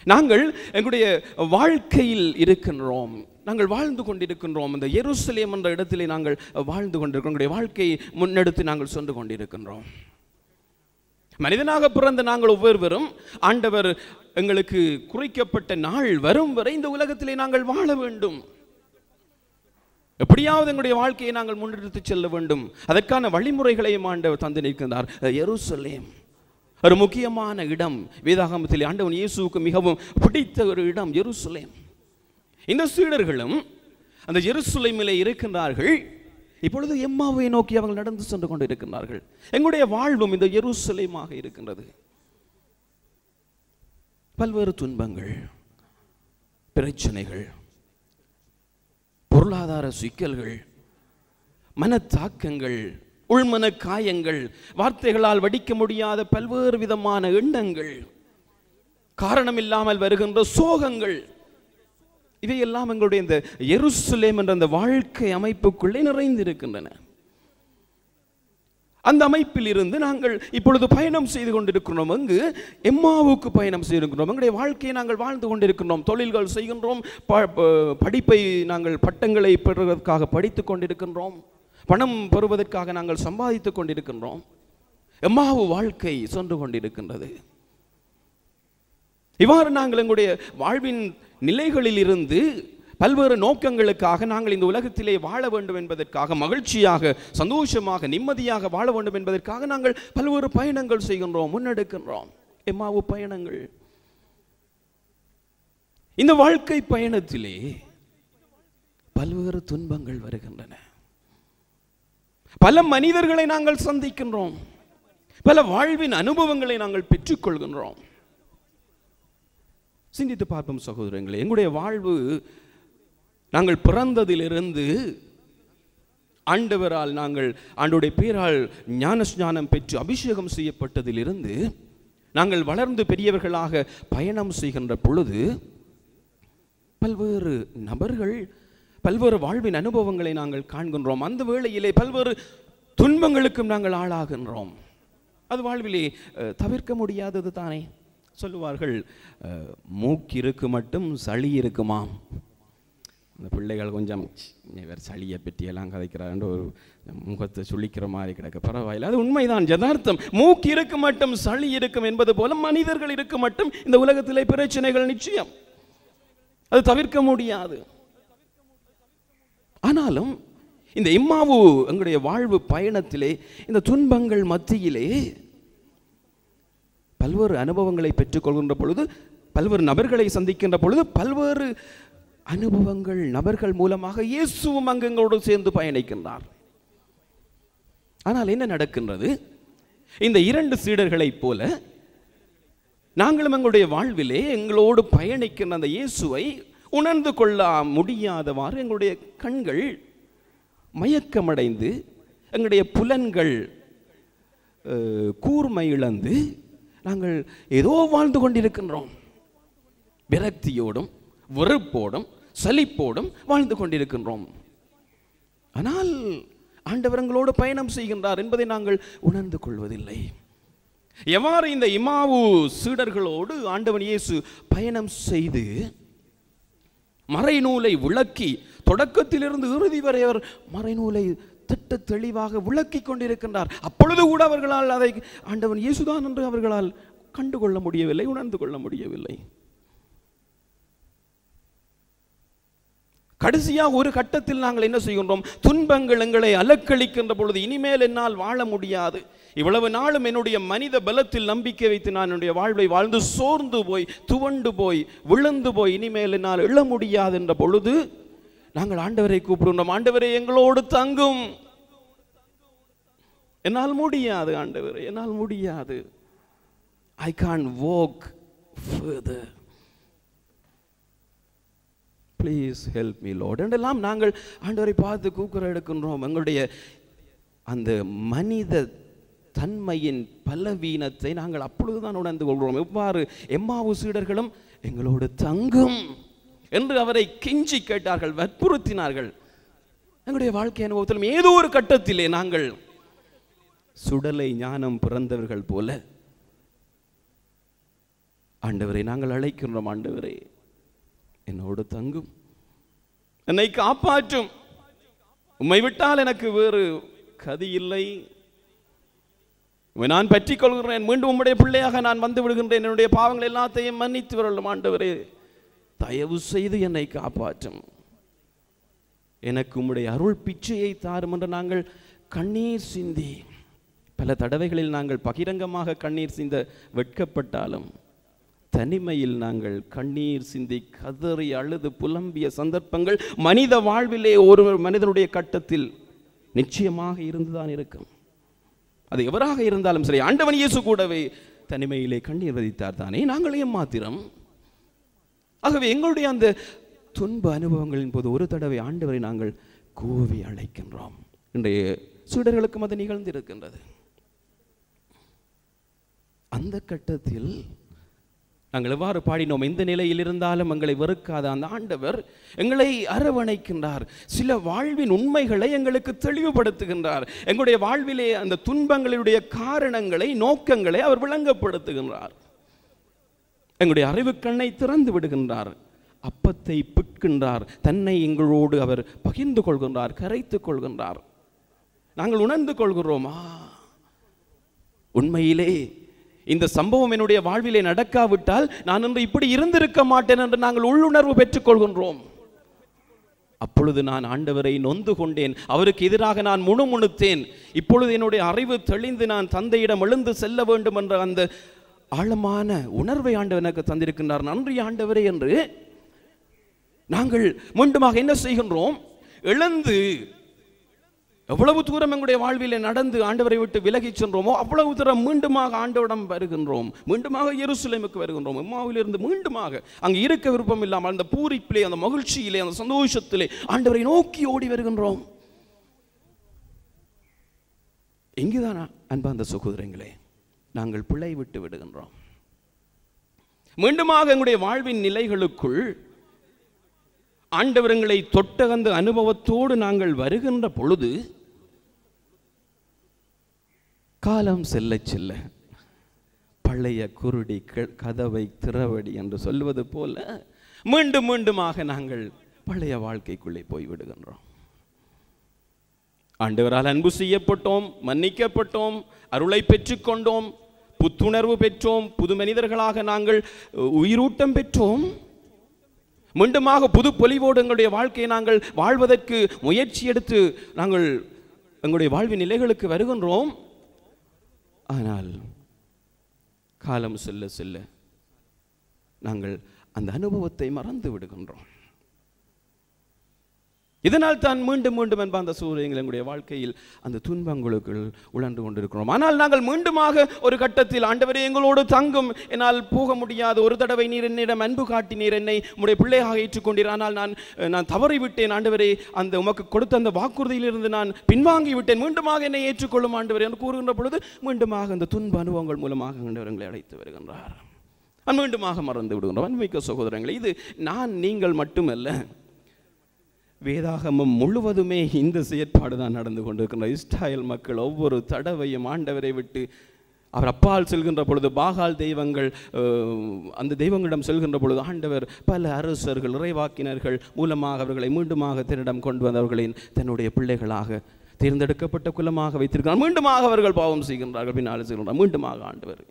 நாங்கள் எங்களுடைய வாழ்க்கையில் இருக்கின்றோம், நாங்கள் வாழ்ந்து கொண்டிருக்கின்றோம். இந்த எருசலேம் என்ற இடத்திலே நாங்கள் வாழ்ந்து கொண்டிருக்கிறோம். எங்களுடைய வாழ்க்கையை முன்னெடுத்து நாங்கள் சென்று கொண்டிருக்கின்றோம். மனிதனாக பிறந்த நாங்கள் ஒவ்வொருவரும் ஆண்டவர் எங்களுக்கு குறிக்கப்பட்ட நாள் வரும் வரை இந்த உலகத்திலே நாங்கள் வாழ வேண்டும். எப்படியாவது எங்களுடைய வாழ்க்கையை நாங்கள் முன்னெடுத்து செல்ல வேண்டும். அதற்கான வழிமுறைகளையும் ஆண்டவர் தந்து நிற்கின்றார். எருசலேம் ஒரு முக்கியமான இடம். வேதாகமத்தில் ஆண்டவன் இயேசுவுக்கு மிகவும் பிடித்த ஒரு இடம் எருசலேம். இந்த சீடர்களும் அந்த எருசலேமிலே இருக்கின்றார்கள். இப்பொழுது எம்மாவை நோக்கி அவர்கள் நடந்து சென்று கொண்டு இருக்கின்றார்கள். எங்களுடைய வாழ்வும் இந்த எருசலேமாக இருக்கின்றது. பல்வேறு துன்பங்கள், பிரச்சனைகள், பொருளாதார சிக்கல்கள், மனத்தாக்கங்கள், உள்மன காயங்கள், வார்த்தைகளால் வடிக்க முடியாத பல்வேறு விதமான எண்ணங்கள், காரணமில்லாமல் வருகின்ற சோகங்கள், இவையெல்லாம் எங்களுடைய இந்த எருசலேம் என்ற அந்த வாழ்க்கை அமைப்புக்குள்ளே நிறைந்திருக்கின்றன. அந்த அமைப்பில் இருந்து நாங்கள் இப்பொழுது பயணம் செய்து கொண்டிருக்கிறோம். அங்கு எம்மாவுக்கு பயணம் செய்திருக்கிறோம். எங்களுடைய வாழ்க்கையை நாங்கள் வாழ்ந்து கொண்டிருக்கின்றோம். தொழில்கள் செய்கின்றோம். படிப்பை நாங்கள் பட்டங்களை பெறுவதற்காக படித்துக் கொண்டிருக்கின்றோம். பணம் பெறுவதற்காக நாங்கள் சம்பாதித்துக் கொண்டிருக்கின்றோம். எம்மாவு வாழ்க்கை சென்று கொண்டிருக்கின்றது. இவ்வாறு நாங்கள் எங்களுடைய வாழ்வின் நிலைகளில் இருந்து பல்வேறு நோக்கங்களுக்காக நாங்கள் இந்த உலகத்திலே வாழ வேண்டும் என்பதற்காக, மகிழ்ச்சியாக, சந்தோஷமாக, நிம்மதியாக வாழ வேண்டும் என்பதற்காக நாங்கள் பல்வேறு பயணங்கள் செய்கின்றோம், முன்னெடுக்கின்றோம். எம்மாவு பயணங்கள். இந்த வாழ்க்கை பயணத்திலே பல்வேறு துன்பங்கள் வருகின்றன. பல மனிதர்களை நாங்கள் சந்திக்கின்றோம். பல வாழ்வின் அனுபவங்களை நாங்கள் பெற்றுக்கொள்கின்றோம். சிந்தித்து பார்ப்போம் சகோதரங்களே, எங்களுடைய வாழ்வு நாங்கள் பிறந்ததிலிருந்து ஆண்டவரால் நாங்கள் ஆண்டவருடைய பேரால் ஞானஸ்நானம் பெற்று அபிஷேகம் செய்யப்பட்டதிலிருந்து நாங்கள் வளர்ந்து பெரியவர்களாக பயணம் செய்கின்ற பொழுது பல்வேறு நபர்கள், பல்வேறு வாழ்வின் அனுபவங்களை நாங்கள் காண்கின்றோம். அந்த வேளையிலே பல்வேறு துன்பங்களுக்கும் நாங்கள் ஆளாகின்றோம். அது வாழ்விலே தவிர்க்க முடியாதது தானே. சொல்லுவார்கள், மூக்கிருக்கு மட்டும் சளி இருக்குமாம். அந்த பிள்ளைகள் கொஞ்சம் வேறு சளியை பற்றியெல்லாம் கதைக்கிறாருன்ற ஒரு முகத்தை சுழிக்கிற மாதிரி கிடக்க, பரவாயில்லை, அது உண்மைதான், யதார்த்தம். மூக்கு இருக்கு மட்டும் சளி இருக்கும் என்பது போல மனிதர்கள் இருக்கு மட்டும் இந்த உலகத்திலே பிரச்சனைகள் நிச்சயம், அது தவிர்க்க முடியாது. ஆனாலும் இந்த எம்மாவு எங்களுடைய வாழ்வு பயணத்திலே இந்த துன்பங்கள் மத்தியிலே பல்வேறு அனுபவங்களை பெற்றுக்கொள்கின்ற பொழுது, பல்வேறு நபர்களை சந்திக்கின்ற பொழுது, பல்வேறு அனுபவங்கள் நபர்கள் மூலமாக இயேசுவும் அங்கு எங்களோடு சேர்ந்து பயணிக்கின்றார். ஆனால் என்ன நடக்கின்றது? இந்த 2 சீடர்களைப் போல நாங்களும் எங்களுடைய வாழ்விலே எங்களோடு பயணிக்கின்ற அந்த இயேசுவை உணர்ந்து கொள்ள முடியாதவாறு எங்களுடைய கண்கள் மயக்கமடைந்து, எங்களுடைய புலன்கள் கூர்மை இழந்து நாங்கள் ஏதோ வாழ்ந்து கொண்டிருக்கின்றோம். விரக்தியோடும் வெறுப்போடும் சலிப்போடும் வாழ்ந்து கொண்டிருக்கின்றோம். ஆனால் ஆண்டவர் எங்களோடு பயணம் செய்கின்றார் என்பதை நாங்கள் உணர்ந்து கொள்வதில்லை. எவ்வாறு இந்த இம்மாவு சீடர்களோடு ஆண்டவன் இயேசு பயணம் செய்து மறைநூலை விளக்கி, தொடக்கத்திலிருந்து இறுதி வரை அவர் மறைநூலை திட்ட தெளிவாக விளக்கி கொண்டிருக்கின்றார். அப்பொழுது கூட அவர்களால் அதை ஆண்டவன் இயேசுதான் என்று அவர்களால் கண்டுகொள்ள முடியவில்லை, உணர்ந்து கொள்ள முடியவில்லை. கடைசியாக ஒரு கட்டத்தில் நாங்கள் என்ன செய்கின்றோம்? துன்பங்கள் எங்களை அலக்களிக்கின்ற பொழுது இனிமேல் என்னால் வாழ முடியாது, இவ்வளவு நாளும் என்னுடைய மனித பலத்தில் நம்பிக்கை வைத்து நான் என்னுடைய வாழ்வை வாழ்ந்து சோர்ந்து போய் துவண்டு போய் விழுந்து போய் இனிமேல் என்னால் எழ முடியாது என்ற பொழுது நாங்கள் ஆண்டவரை கூப்பிடுகிறோம். ஆண்டவரே எங்களோடு தங்கும். என்னால் முடியாது ஆண்டவரே, என்னால் முடியாது. I can't walk further. Please help me Lord. என்றெல்லாம் நாங்கள் ஆண்டவரை பார்த்து கூக்குரல் எடுக்கின்றோம். எங்களுடைய அந்த மனித தன்மையின் பலவீனத்தை நாங்கள் அப்பொழுதுதான் உணர்ந்து கொள்கிறோம். எவ்வாறு எம்மாவு சீடர்களும் எங்களோடு தங்கும் என்று அவரை கெஞ்சி கேட்டார்கள், வற்புறுத்தினார்கள். எங்களுடைய வாழ்க்கை அனுபவத்திலும் ஏதோ ஒரு கட்டத்திலே நாங்கள் சுடலை ஞானம் பிறந்தவர்கள் போல ஆண்டவரை நாங்கள் அழைக்கின்றோம். ஆண்டவரே என்னோடு தங்கும், என்னை காப்பாற்றும், உம்மை விட்டால் எனக்கு வேறு கதி இல்லை, நான் பற்றிக் கொள்கிறேன், மீண்டும் உம்முடைய பிள்ளையாக நான் வந்து விடுகின்றேன், என்னுடைய பாவங்கள் எல்லாத்தையும் மன்னித்து வரலும் ஆண்டவரே, தயவு செய்து என்னை காப்பாற்றும், எனக்கு உம்முடைய அருள் பிச்சையை தாரும் என்று நாங்கள் கண்ணீர் சிந்தி, பல தடவைகளில் நாங்கள் பகிரங்கமாக கண்ணீர் சிந்த வெட்கப்பட்டாலும் தனிமையில் நாங்கள் கண்ணீர் சிந்தி கதறி அழுது புலம்பிய சந்தர்ப்பங்கள் மனித வாழ்விலே ஒரு மனிதனுடைய கட்டத்தில் நிச்சயமாக இருந்துதான் இருக்கும். அது எவராக இருந்தாலும் சரி, ஆண்டவன் இயேசு கூடவே தனிமையிலே கண்ணீர் வதித்தார் தானே, நாங்கள் ஏமாத்திரம். ஆகவே எங்களுடைய அந்த துன்ப அனுபவங்களின் போது ஒரு தடவை ஆண்டவரை நாங்கள் கூவி அழைக்கின்றோம். இன்றைய சீடர்களுக்கும் அது நிகழ்ந்திருக்கின்றது. அந்த கட்டத்தில் நாங்கள் எவ்வாறு பாடினோம்? இந்த நிலையில் இருந்தாலும் எங்களை வெறுக்காத அந்த ஆண்டவர் எங்களை அரவணைக்கின்றார். சில வாழ்வின் உண்மைகளை எங்களுக்கு தெளிவுபடுத்துகின்றார். எங்களுடைய வாழ்விலே அந்த துன்பங்களுடைய காரணங்களை, நோக்கங்களை அவர் விளங்கப்படுத்துகின்றார். எங்களுடைய அறிவுக்கண்ணை திறந்து விடுகின்றார். அப்பத்தை பிட்கின்றார். தன்னை எங்களோடு அவர் பகிர்ந்து கொள்கின்றார், கரைத்துக் கொள்கின்றார். நாங்கள் உணர்ந்து கொள்கிறோமா, உண்மையிலே இந்த சம்பவம் என்னுடைய வாழ்விலே நடக்காவிட்டால் நான் இன்று இப்படி இருந்திருக்க மாட்டேன் என்று நாங்கள் உள்ளுணர்வு பெற்றுக் கொள்கின்றோம். அப்பொழுது நான் ஆண்டவரை நொந்து கொண்டேன், அவருக்கு எதிராக நான் முணுமுணுத்தேன். இப்பொழுது என்னுடைய அறிவு தெளிந்து நான் தந்தையிடம் எழுந்து செல்ல வேண்டும் என்ற அந்த ஆழமான உணர்வை ஆண்டவர் எனக்கு தந்திருக்கின்றார். நன்றி ஆண்டவரே என்று நாங்கள் மீண்டுமாக என்ன செய்கின்றோம்? எழுந்து எவ்வளவு தூரம் எங்களுடைய வாழ்விலே நடந்து ஆண்டவரை விட்டு விலகி சென்றோமோ அவ்வளவு தூரம் மீண்டுமாக ஆண்டவரிடம் வருகின்றோம். மீண்டுமாக எருசலேமுக்கு வருகின்றோம். எம்மாவிலிருந்து மீண்டுமாக அங்கு இருக்க விருப்பம் இல்லாமல் அந்த பூரிப்பிலே, அந்த மகிழ்ச்சியிலே, அந்த சந்தோஷத்திலே ஆண்டவரை நோக்கி ஓடி வருகின்றோம். இங்குதான் அன்பார்ந்த சகோதரங்களே, நாங்கள் பிழை விட்டு விடுகின்றோம். மீண்டுமாக எங்களுடைய வாழ்வின் நிலைகளுக்குள் ஆண்டவர்களை தொட்டகந்த அனுபவத்தோடு நாங்கள் வருகின்ற பொழுது காலம் செல்ல செல்ல பழைய குருடி கதவை திறவடி என்று சொல்வது போல மீண்டும் மீண்டுமாக நாங்கள் பழைய வாழ்க்கைக்குள்ளே போய்விடுகின்றோம். ஆண்டவரால் அன்பு செய்யப்பட்டோம், மன்னிக்கப்பட்டோம், அருளை பெற்றுக்கொண்டோம், புத்துணர்வு பெற்றோம், புது மனிதர்களாக நாங்கள் உயிரூட்டம் பெற்றோம். மீண்டுமாக புது பொலிவோடு எங்களுடைய வாழ்க்கையை நாங்கள் வாழ்வதற்கு முயற்சி எடுத்து நாங்கள் எங்களுடைய வாழ்வின் நிலைகளுக்கு வருகின்றோம். ஆனால் காலம் செல்ல செல்ல நாங்கள் அந்த அனுபவத்தை மறந்து விடுகின்றோம். இதனால் தான் மீண்டும் மீண்டும் அந்த சூரியங்கள் எங்களுடைய வாழ்க்கையில் அந்த துன்பங்களுக்குள் உழன்று கொண்டிருக்கிறோம். ஆனால் நாங்கள் மீண்டுமாக ஒரு கட்டத்தில், ஆண்டவரே எங்களோடு தங்கும், என்னால் போக முடியாது, ஒரு தடவை நீர் என்னிடம் அன்பு காட்டினீர், என்னை உம்முடைய பிள்ளையாக ஏற்றுக்கொண்டீர், ஆனால் நான் தவறிவிட்டேன் ஆண்டவரே, அந்த உமக்கு கொடுத்த அந்த வாக்குறுதியிலிருந்து நான் பின்வாங்கி விட்டேன், மீண்டுமாக என்னை ஏற்றுக்கொள்ளும் ஆண்டவரே என்று கூறுகின்ற பொழுது மீண்டுமாக அந்த துன்ப அனுபவங்கள் மூலமாக ஆண்டவர்களை அழைத்து வருகின்றார். மீண்டுமாக மறந்து விடுகின்றோம். அன்பிக்க சகோதரங்களே, இது நீங்கள் மட்டுமல்ல, வேதாகமம் முழுவதுமே இந்த செயற்பாடு தான் நடந்து கொண்டிருக்கின்ற. இஸ்ராயேல் மக்கள் ஒவ்வொரு தடவையும் ஆண்டவரை விட்டு அவர் அப்பால் செல்கின்ற பொழுது, பாகால் தெய்வங்கள், அந்த தெய்வங்களிடம் செல்கின்ற பொழுது ஆண்டவர் பல அரசர்கள், இறைவாக்கினர்கள் மூலமாக அவர்களை மீண்டுமாக தன்னிடம் கொண்டு வந்தவர்களின் தன்னுடைய பிள்ளைகளாக தேர்ந்தெடுக்கப்பட்ட குலமாக வைத்திருக்கிறார். மீண்டுமாக அவர்கள் பாவம் செய்கின்றார்கள், பின்னால் செய்கின்றார், மீண்டுமாக ஆண்டவர்.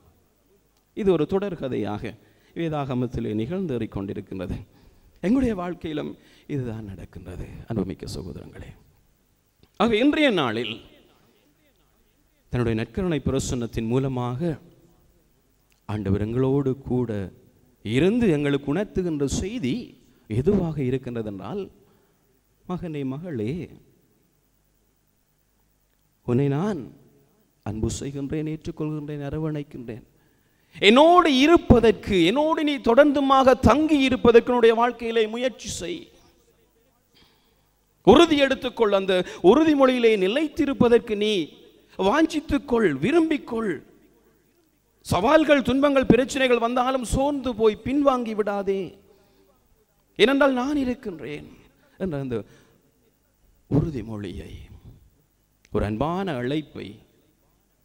இது ஒரு தொடர் கதையாக வேதாகமத்திலே நிகழ்ந்தேறிக் கொண்டிருக்கின்றது. எங்களுடைய வாழ்க்கையிலும் இதுதான் நடக்கின்றது அன்புமிக்க சகோதரங்களே. ஆக இன்றைய நாளில் தன்னுடைய நற்கருணை பிரசன்னத்தின் மூலமாக ஆண்டவர் எங்களோடு கூட இருந்து எங்களுக்கு உணர்த்துகின்ற செய்தி எதுவாக இருக்கின்றது என்றால், மகனே மகளே, உன்னை நான் அன்பு செய்கின்றேன், ஏற்றுக்கொள்கின்றேன், அரவணைக்கின்றேன். என்னோடு இருப்பதற்கு, என்னோடு நீ தொடர்ந்துமாக தங்கி இருப்பதற்கு உன்னுடைய வாழ்க்கையிலே முயற்சி செய், உறுதி எடுத்துக்கொள், அந்த உறுதிமொழியிலே நிலைத்திருப்பதற்கு நீ வாஞ்சித்துக்கொள், விரும்பிக்கொள். சவால்கள், துன்பங்கள், பிரச்சனைகள் வந்தாலும் சோர்ந்து போய் பின்வாங்கி விடாதே, ஏனென்றால் நான் இருக்கின்றேன் என்ற அந்த உறுதிமொழியை, ஒரு அன்பான அழைப்பை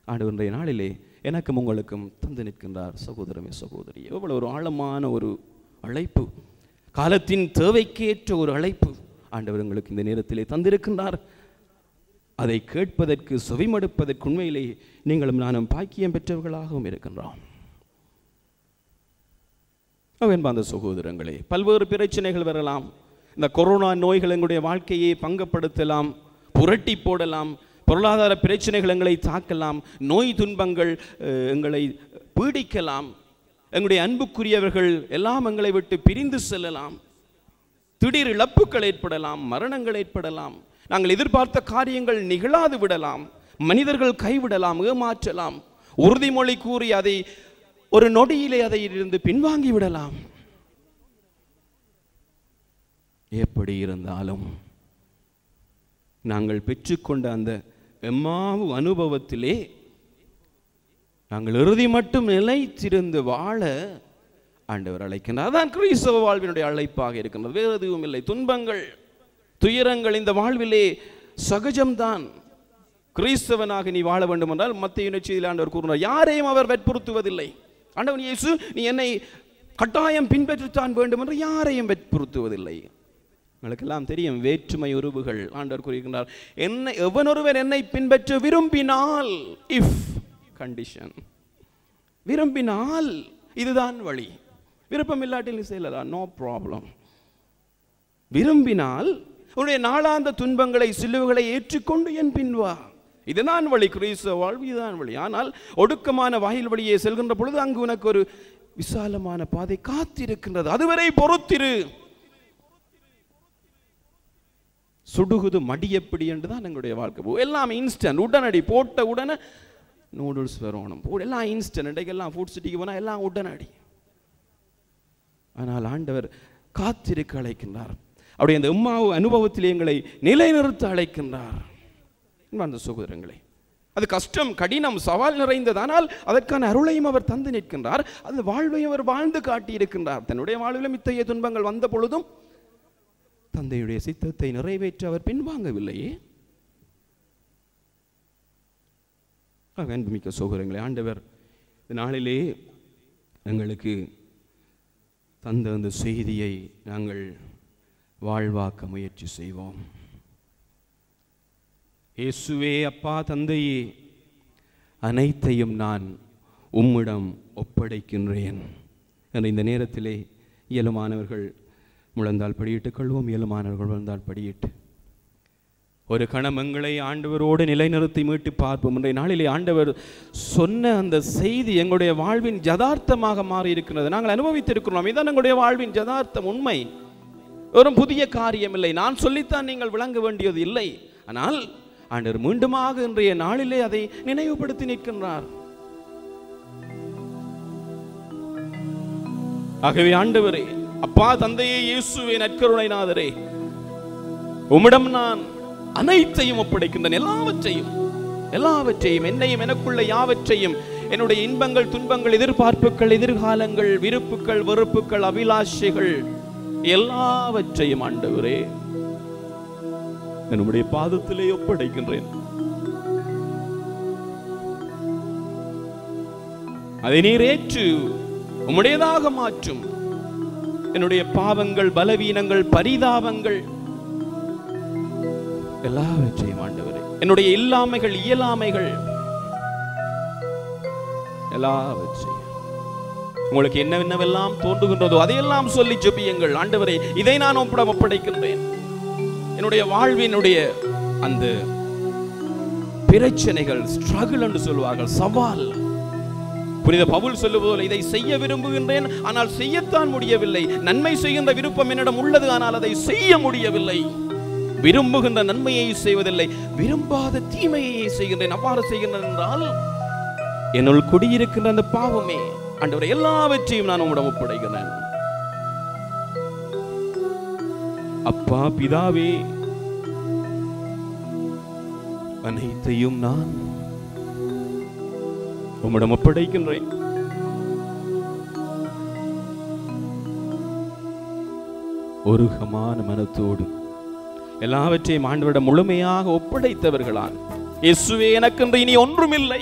ஆண்டவருடைய நாளிலே எனக்கும் உங்களுக்கும் தந்து நிற்கின்றார். சகோதரமே சகோதரி, எவ்வளவு ஒரு ஆழமான ஒரு அழைப்பு, காலத்தின் தேவைக்கேற்ற ஒரு அழைப்பு ஆண்டவர் உங்களுக்கு இந்த நேரத்திலே தந்திருக்கின்றார். அதை கேட்பதற்கு, செவிமடுப்பதற்கு உண்மையிலே நீங்களும் நானும் பாக்கியம் பெற்றவர்களாகவும் இருக்கின்றோம். அந்த சகோதரங்களே, பல்வேறு பிரச்சனைகள் வரலாம். இந்த கொரோனா நோய்கள் எங்களுடைய வாழ்க்கையை பங்கப்படுத்தலாம், புரட்டி போடலாம். பொருளாதார பிரச்சனைகள் எங்களை தாக்கலாம், நோய் துன்பங்கள் எங்களை பீடிக்கலாம், எங்களுடைய அன்புக்குரியவர்கள் எல்லாம் எங்களை விட்டு பிரிந்து செல்லலாம், திடீர் இழப்புகள் ஏற்படலாம், மரணங்கள் ஏற்படலாம், நாங்கள் எதிர்பார்த்த காரியங்கள் நிகழாது விடலாம், மனிதர்கள் கைவிடலாம், ஏமாற்றலாம், உறுதிமொழி கூறி அதை ஒரு நொடியிலே அதை இருந்து பின்வாங்கி விடலாம். எப்படி இருந்தாலும் நாங்கள் பெற்றுக்கொண்ட அந்த எம்மாவு அனுபவத்திலே நாங்கள் இறுதி மட்டும் நிலைத்திருந்து வாழ ஆண்டவர் அழைக்கின்றார். அதான் கிறிஸ்தவ வாழ்வினுடைய அழைப்பாக இருக்கின்றது, வேறு எதுவும் இல்லை. துன்பங்கள், துயரங்கள் இந்த வாழ்விலே சகஜம்தான். கிறிஸ்தவனாக நீ வாழ வேண்டும் என்றால் மத்தேயு நற்செய்தியில் ஆண்டவர் கூறுகிறார், யாரையும் அவர் வற்புறுத்துவதில்லை. ஆண்டவன் இயேசு, நீ என்னை கட்டாயம் பின்பற்றத்தான் வேண்டும் என்று யாரையும் வற்புறுத்துவதில்லை. உங்களுக்கெல்லாம் தெரியும், வேற்றுமை உறவுகள். ஆண்டவர் கூறுகின்றார், என்னை எவனொருவர் என்னை பின்பற்ற விரும்பினால், இஃப் கண்டிஷன், விரும்பினால் இதுதான் வழி, விருப்பம் இல்லாட்டில் செய்யலாம், நோ ப்ராப்ளம். விரும்பினால் உன்னுடைய நாளாந்த துன்பங்களை, சிலுவைகளை ஏற்றுக்கொண்டு என் பின்வா, இதுதான் வழி, கிறிஸ்தவ வாழ்வு இதுதான் வழி. ஆனால் ஒடுக்கமான வாயில் வழியே செல்கின்ற பொழுது அங்கு உனக்கு ஒரு விசாலமான பாதை காத்திருக்கின்றது, அதுவரை பொறுத்திரு. சுடுகுது மடி எப்படி என்று தான் எங்களுடைய வாழ்க்கை. எல்லாம் இன்ஸ்டன்ட், உடனடி, போட்ட உடனே நூடுல்ஸ் வரணும், எல்லாம் இன்ஸ்டன்ட். இன்றைக்கெல்லாம் ஃபுட் சிட்டிக்கு போனால் எல்லாம் உடனடி. ஆனால் ஆண்டவர் காத்திருக்க அழைக்கின்றார். அவருடைய அந்த உம்மாவு அனுபவத்தில் எங்களை நிலைநிறுத்த அழைக்கின்றார். அந்த சகோதரங்களை, அது கஷ்டம், கடினம், சவால் நிறைந்தது. ஆனால் அதற்கான அருளையும் அவர் தந்து நிற்கின்றார். அந்த வாழ்வையும் அவர் வாழ்ந்து காட்டியிருக்கின்றார். தன்னுடைய வாழ்விலும் இத்தகைய துன்பங்கள் வந்த பொழுதும் தந்தையுடைய சித்தத்தை நிறைவேற்ற அவர் பின்வாங்கவில்லையே. அன்புமிக்க சகோதரங்களே, ஆண்டவர் நாளிலே எங்களுக்கு தந்த அந்த செய்தியை நாங்கள் வாழ்வாக்க முயற்சி செய்வோம். இயேசுவே, அப்பா, தந்தையே, அனைத்தையும் நான் உம்மிடம் ஒப்படைக்கின்றேன் என்ற இந்த நேரத்திலே இயலுமானவர்கள் முழந்தால் படியிட்டுக் கொள்வோம். இயலுமானவர்கள் முழந்தால் படியிட்டு ஒரு கணம் எங்களை ஆண்டவரோடு நிலைநிறுத்தி மீட்டு பார்ப்போம். இன்றைய நாளிலே ஆண்டவர் சொன்ன அந்த செய்தி எங்களுடைய வாழ்வின் யதார்த்தமாக மாறி இருக்கிறது. நாங்கள் அனுபவித்திருக்கிறோம். இதான் எங்களுடைய வாழ்வின் யதார்த்தம், உண்மை. ஒரு புதிய காரியம் இல்லை. நான் சொல்லித்தான் நீங்கள் விளங்க வேண்டியது இல்லை. ஆனால் ஆண்டவர் மீண்டுமாக இன்றைய நாளிலே அதை நினைவுபடுத்தி நிற்கின்றார். ஆகவே ஆண்டவரே, அப்பா தந்தையே, இயேசுவே, நற்கருணைநாதரே, உம்மிடம் நான் அனைத்தையும் ஒப்படைக்கின்றேன். எல்லாவற்றையும் என்னையும் எனக்குள்ள யாவற்றையும், என்னுடைய இன்பங்கள், துன்பங்கள், எதிர்பார்ப்புகள், எதிர்காலங்கள், விருப்புகள், வெறுப்புகள், அபிலாஷைகள் எல்லாவற்றையும் ஆண்டவரே என்னுடைய பாதத்திலே ஒப்படைக்கின்றேன். அதை நீர் ஏற்று உம்முடையதாக மாற்றும். என்னுடைய பாவங்கள், பலவீனங்கள், பரிதாபங்கள் எல்லாவற்றையும் ஆண்டவரே, என்னுடைய இல்லாமைகள், இயலாமைகள் எல்லாவற்றையும் உங்களுக்கு என்னவென்னவெல்லாம் தோன்றுகின்றதோ அதையெல்லாம் சொல்லி ஜெபியுங்கள். ஆண்டவரே, இதை நான் ஒப்படைக்கின்றேன். என்னுடைய வாழ்வினுடைய அந்த பிரச்சனைகள், ஸ்ட்ரகிள் என்று சொல்வார்கள், சவால். புனித பவுல் சொல்லுவதோடு, இதை செய்ய விரும்புகின்றேன் ஆனால் செய்யத்தான் முடியவில்லை. நன்மை செய்கின்ற விருப்பம் என்னிடம் உள்ளது ஆனால் அதை செய்ய முடியவில்லை. விரும்புகின்ற நன்மையை செய்வதில்லை, விரும்பாத தீமையை செய்கின்றேன். அவ்வாறு செய்கின்றேன் என்றால் என்னுள் குடியிருக்கின்ற அந்த பாவமே ஆண்டவரே, எல்லாவற்றையும் நான் உம்மிடம் ஒப்படைக்கிறேன். அப்பா பிதாவே, அனைத்தையும் நான் உம்மிடம் ஒப்படைக்கின்றேன். ஒருகமான மனத்தோடு எல்லாவற்றையும் ஆண்டவரிடம் முழுமையாக ஒப்படைத்தவர்களால், இயேசுவே எனக்கென்று இனி ஒன்றுமில்லை,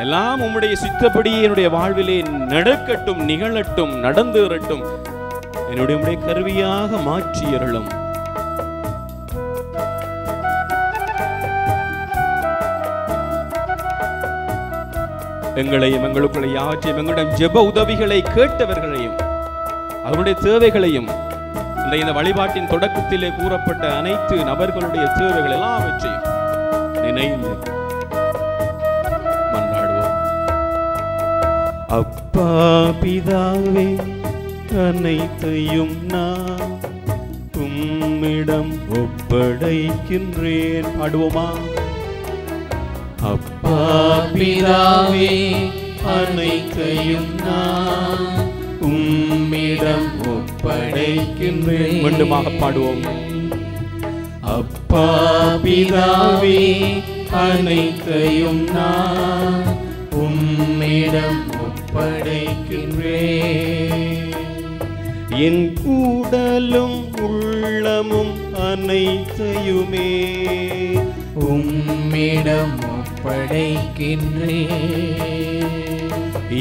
எல்லாம் உம்முடைய சித்தப்படி என்னுடைய வாழ்விலே நடக்கட்டும், நிகழட்டும், நடந்தேறட்டும், என்னுடைய கருவியாக மாற்றியருளும். எங்களையும் எங்களுக்குள்ள யாவற்றையும், எங்களிடம் ஜெப உதவிகளை கேட்டவர்களையும் அவருடைய தேவைகளையும், இந்த வழிபாட்டின் தொடக்கத்திலே கூறப்பட்ட அனைத்து நபர்களுடைய தேவைகள் எல்லாவற்றையும் நினைந்து மன்றாடுவோம். அப்பா பிதாவே, அனைத்தையும் நான் உம்மிடம் ஒப்படைக்கின்றேன். பாடுவோமா? அப்பா பிதாவே, அனைத்தையும் நான் உம்மிடம் ஒப்படைக்கின்றேன். மீண்டுமாக பாடுவோம். அப்பா பிதாவே, அனைத்தையும் நான் உம்மிடம் ஒப்படைக்கின்றேன். என் கூடலும் உள்ளமும் அனைத்தையுமே உம்மிடம் ஒப்படைக்கின்றேன்.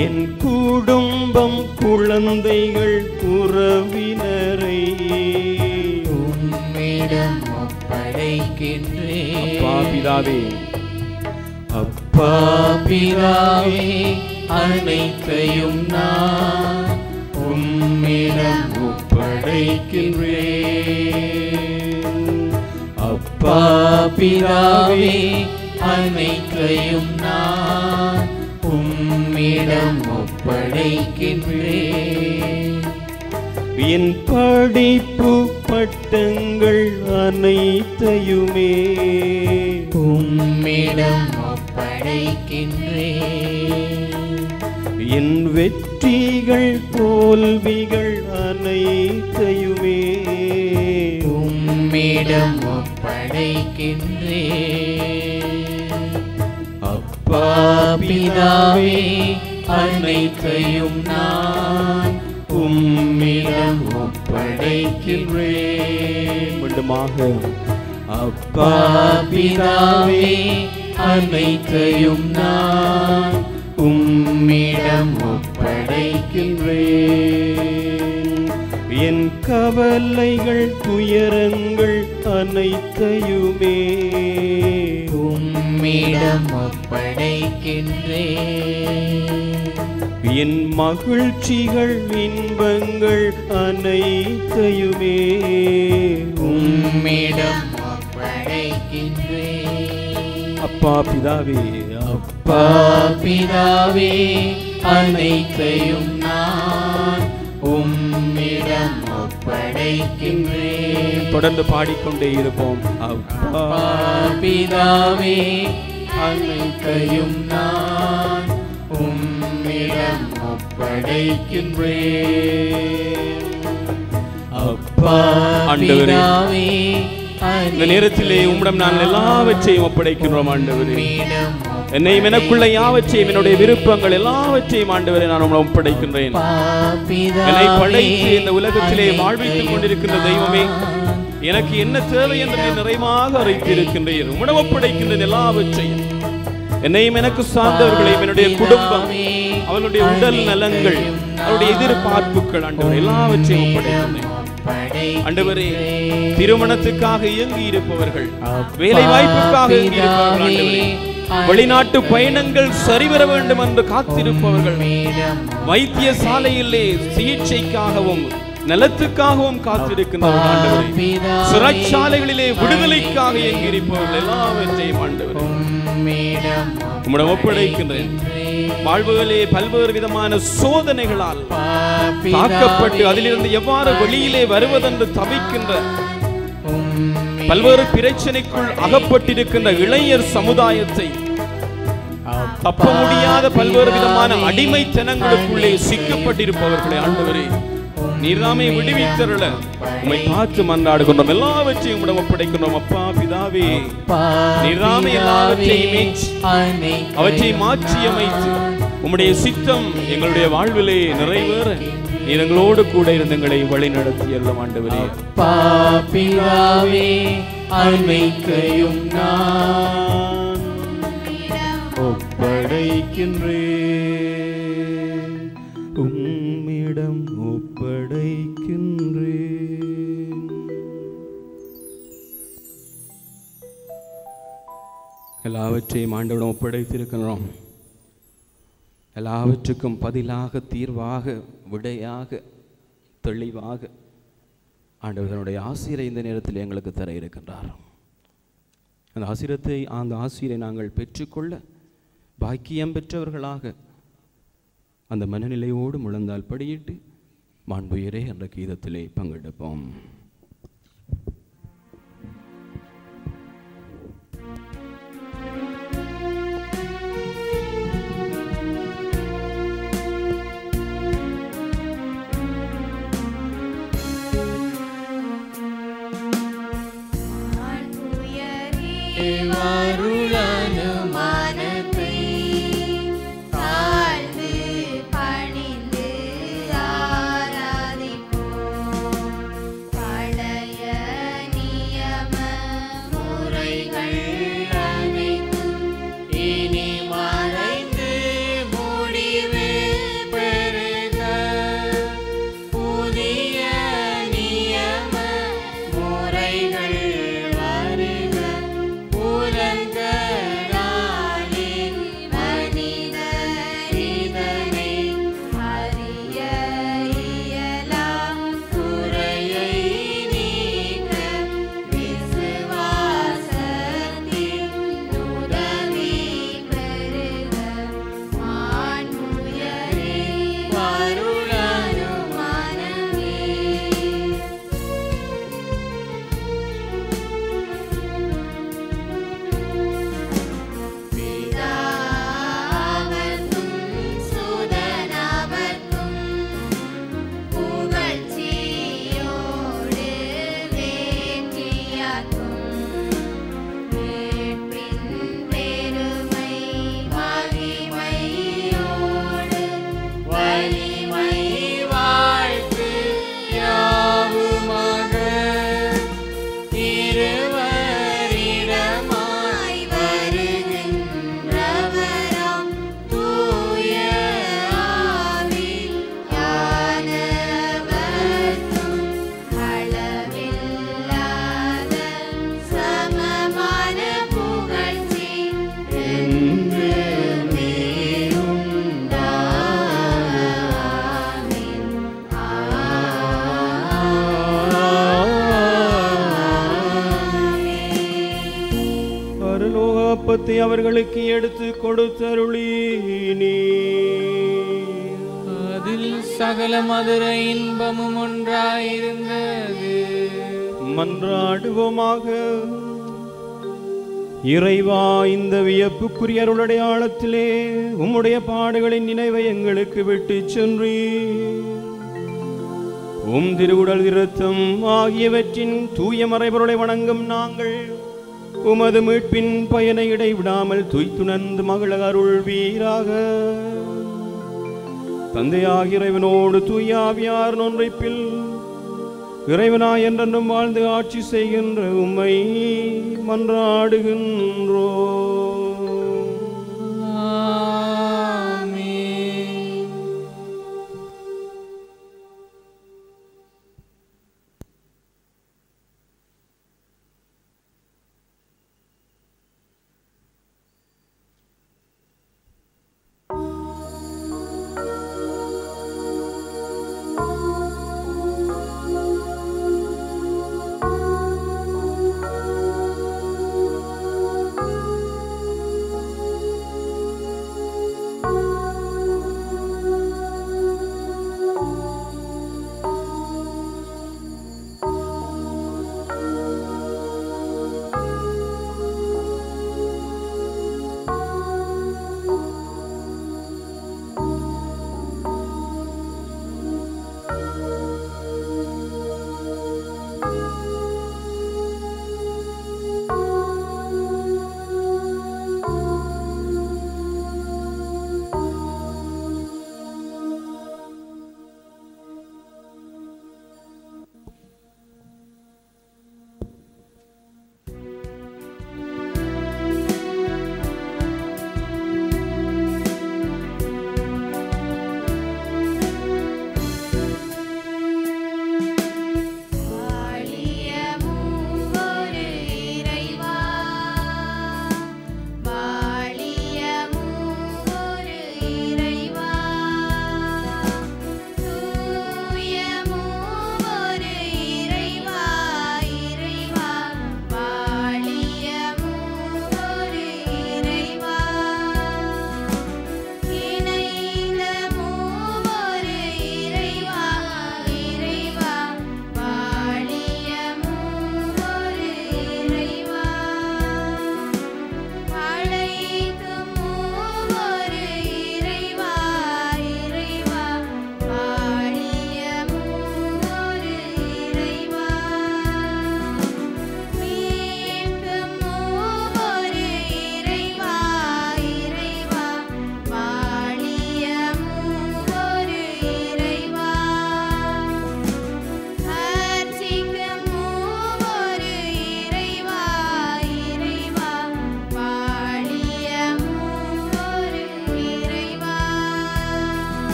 என் குடும்பம், குழந்தைகள், உறவினரை உம்மிடம் ஒப்படைக்கின்றேன். அப்பா பிதாவே, அப்பா பிதாவே, அனைத்தையும் நான் உம்மிடம் ஒப்படைக்கின்றேன். அப்பா பிதாவே, அனைத்தையும் நான் உம்மிடம் ஒப்படைக்கின்றேன். என் படிப்பு, பட்டங்கள் அனைத்தையுமே உம்மிடம் ஒப்படைக்கின்றேன். என் வெற்றிகள், தோல்விகள் அனைத்தையுமே உம்மிடம் ஒப்படைக்கின்றேன். அப்பா பிதாவே, அனைத்தையும் நான் உம்மிடம் ஒப்படைக்கின்றேன். மீண்டுமாக. அப்பா பிதாவே, அனைத்தையும் நான் உம்மிடம் ஒப்படைக்கின்றேன். என் கவலைகள், துயரங்கள் அனைத்தையுமே உம்மிடம் ஒப்படைக்கின்றேன். என் மகிழ்ச்சிகள், இன்பங்கள் அனைத்தையுமே உம்மிடம் அப்பா பிதாவே, அப்பா பிதாவே, அனைத்தையும் நான் உம்மிடம் ஒப்படைக்கின்றேன். தொடர்ந்து பாடிக்கொண்டே இருப்போம். அப்பா பிதாவே, அனைத்தையும் நான் உம்மிடம் ஒப்படைக்கின்றேன். அப்பா பிதாவே, இந்த நேரத்திலே உம்மிடம் நான் எல்லாவற்றையும் ஒப்படைக்கின்றோம் ஆண்டவரே. என்னையும் எனக்குள்ள யாவற்றையும், என்னுடைய விருப்பங்கள் எல்லாவற்றையும் ஆண்டவரே நான் உம்மிடம் ஒப்படைக்கின்றேன். என்னை படைத்து இந்த உலகத்திலே வாழ்வித்துக் கொண்டிருக்கின்ற தெய்வமே, எனக்கு என்ன தேவை என்பதை நிறைவாக அறிவித்திருக்கின்றீர். உம்மிடம் ஒப்படைக்கின்றேன் எல்லாவற்றையும். என்னையும் எனக்கு சார்ந்தவர்களையும், என்னுடைய குடும்பம், அவர்களுடைய உடல் நலங்கள், அவருடைய எதிர்பார்ப்புகள் ஆண்டவரே எல்லாவற்றையும் ஒப்படைக்கின்றேன். ஆண்டவரே, திருமணத்துக்காக இயங்கி இருப்பவர்கள், வேலை வாய்ப்புக்காக இயங்கி இருப்பவர்கள் ஆண்டவரே, வெளிநாட்டு பயணங்கள் சரிவர வேண்டும் என்று காத்திருப்பவர்கள், வைத்தியசாலையிலே சிகிச்சைக்காகவும் நலத்துக்காகவும் காத்திருக்கின்றவர்கள் ஆண்டவரே, சிறைச்சாலைகளிலே விடுதலைக்காக இயங்கி இருப்பவர்கள் எல்லாவற்றையும் ஆண்டவரே உம்மிடம் ஒப்படைக்கின்றேன். வாழ்வுகளே பல்வேறு விதமான சோதனைகளால் தாக்கப்பட்டு அதிலிருந்து எவ்வாறு வெளியிலே வருவதென்று தவிக்கின்ற, பல்வேறு பிரச்சனைக்குள் அகப்பட்டிருக்கின்ற இளைஞர் சமுதாயத்தை, தப்ப முடியாத பல்வேறு விதமான அடிமைத்தனங்களுக்குள்ளே சிக்கப்பட்டிருப்பவர்களே ஆண்டவரே, நீர்தாமே விடுவித்தருள உம்மை பார்த்து மன்றாடுகின்றோம். எல்லாவற்றையும் உம்மிடம் ஒப்படைக்கின்றோம். அப்பா பிதாவே, நீர்தாமே எல்லாவற்றையும் அவற்றை மாற்றி அமைத்து உம்முடைய சித்தம் எங்களுடைய வாழ்விலே நிறைவேற நீர் எங்களோடு கூட இருந்து எங்களை வழி நடத்தி எல்லாம் ஆண்டவரே. அப்பா பிதாவே, அனைத்தையும் நான் ஒப்படைக்கின்றேன், உம்மிடம் ஒப்படைக்கின்றேன். எல்லாவற்றையும் ஆண்டவரிடம் ஒப்படைத்திருக்கிறோம். எல்லாவற்றுக்கும் பதிலாக, தீர்வாக, விடையாக, தெளிவாக ஆண்டவர்களுடைய ஆசிரை இந்த நேரத்தில் எங்களுக்கு தர இருக்கின்றார். அந்த ஆசிரை நாங்கள் பெற்றுக்கொள்ள பாக்கியம் பெற்றவர்களாக அந்த மனநிலையோடு முழந்தால் படியிட்டு மாண்புயரே என்ற கீதத்திலே பங்கெடுப்போம். பணிந்து ஆராதிப்போம். அவர்களுக்கு எடுத்து கொடுத்தருளினீ. அதில் சகல மதுர இன்பமும் ஒன்றாயிருந்தது. மன்றாடுவோமாக. இறைவா, இந்த வியப்புக்குரிய அருளடையாளத்திலே உம்முடைய பாடுகளின் நினைவை எங்களுக்கு விட்டு சென்றீர். உம் திருவுடல் இரத்தம் ஆகியவற்றின் தூய மறைபொருளை வணங்கும் நாங்கள் உமது மீட்பின் பயனை இடைவிடாமல் துய்த்துணர்ந்து மகள அருள்வீராக. தந்தையாகிய இறைவனோடு தூய ஆவியார் ஒன்றைப்பில் இறைவனாய் என்றென்றும் வாழ்ந்து ஆட்சி செய்கின்ற உம்மை மன்றாடுகின்றோம்.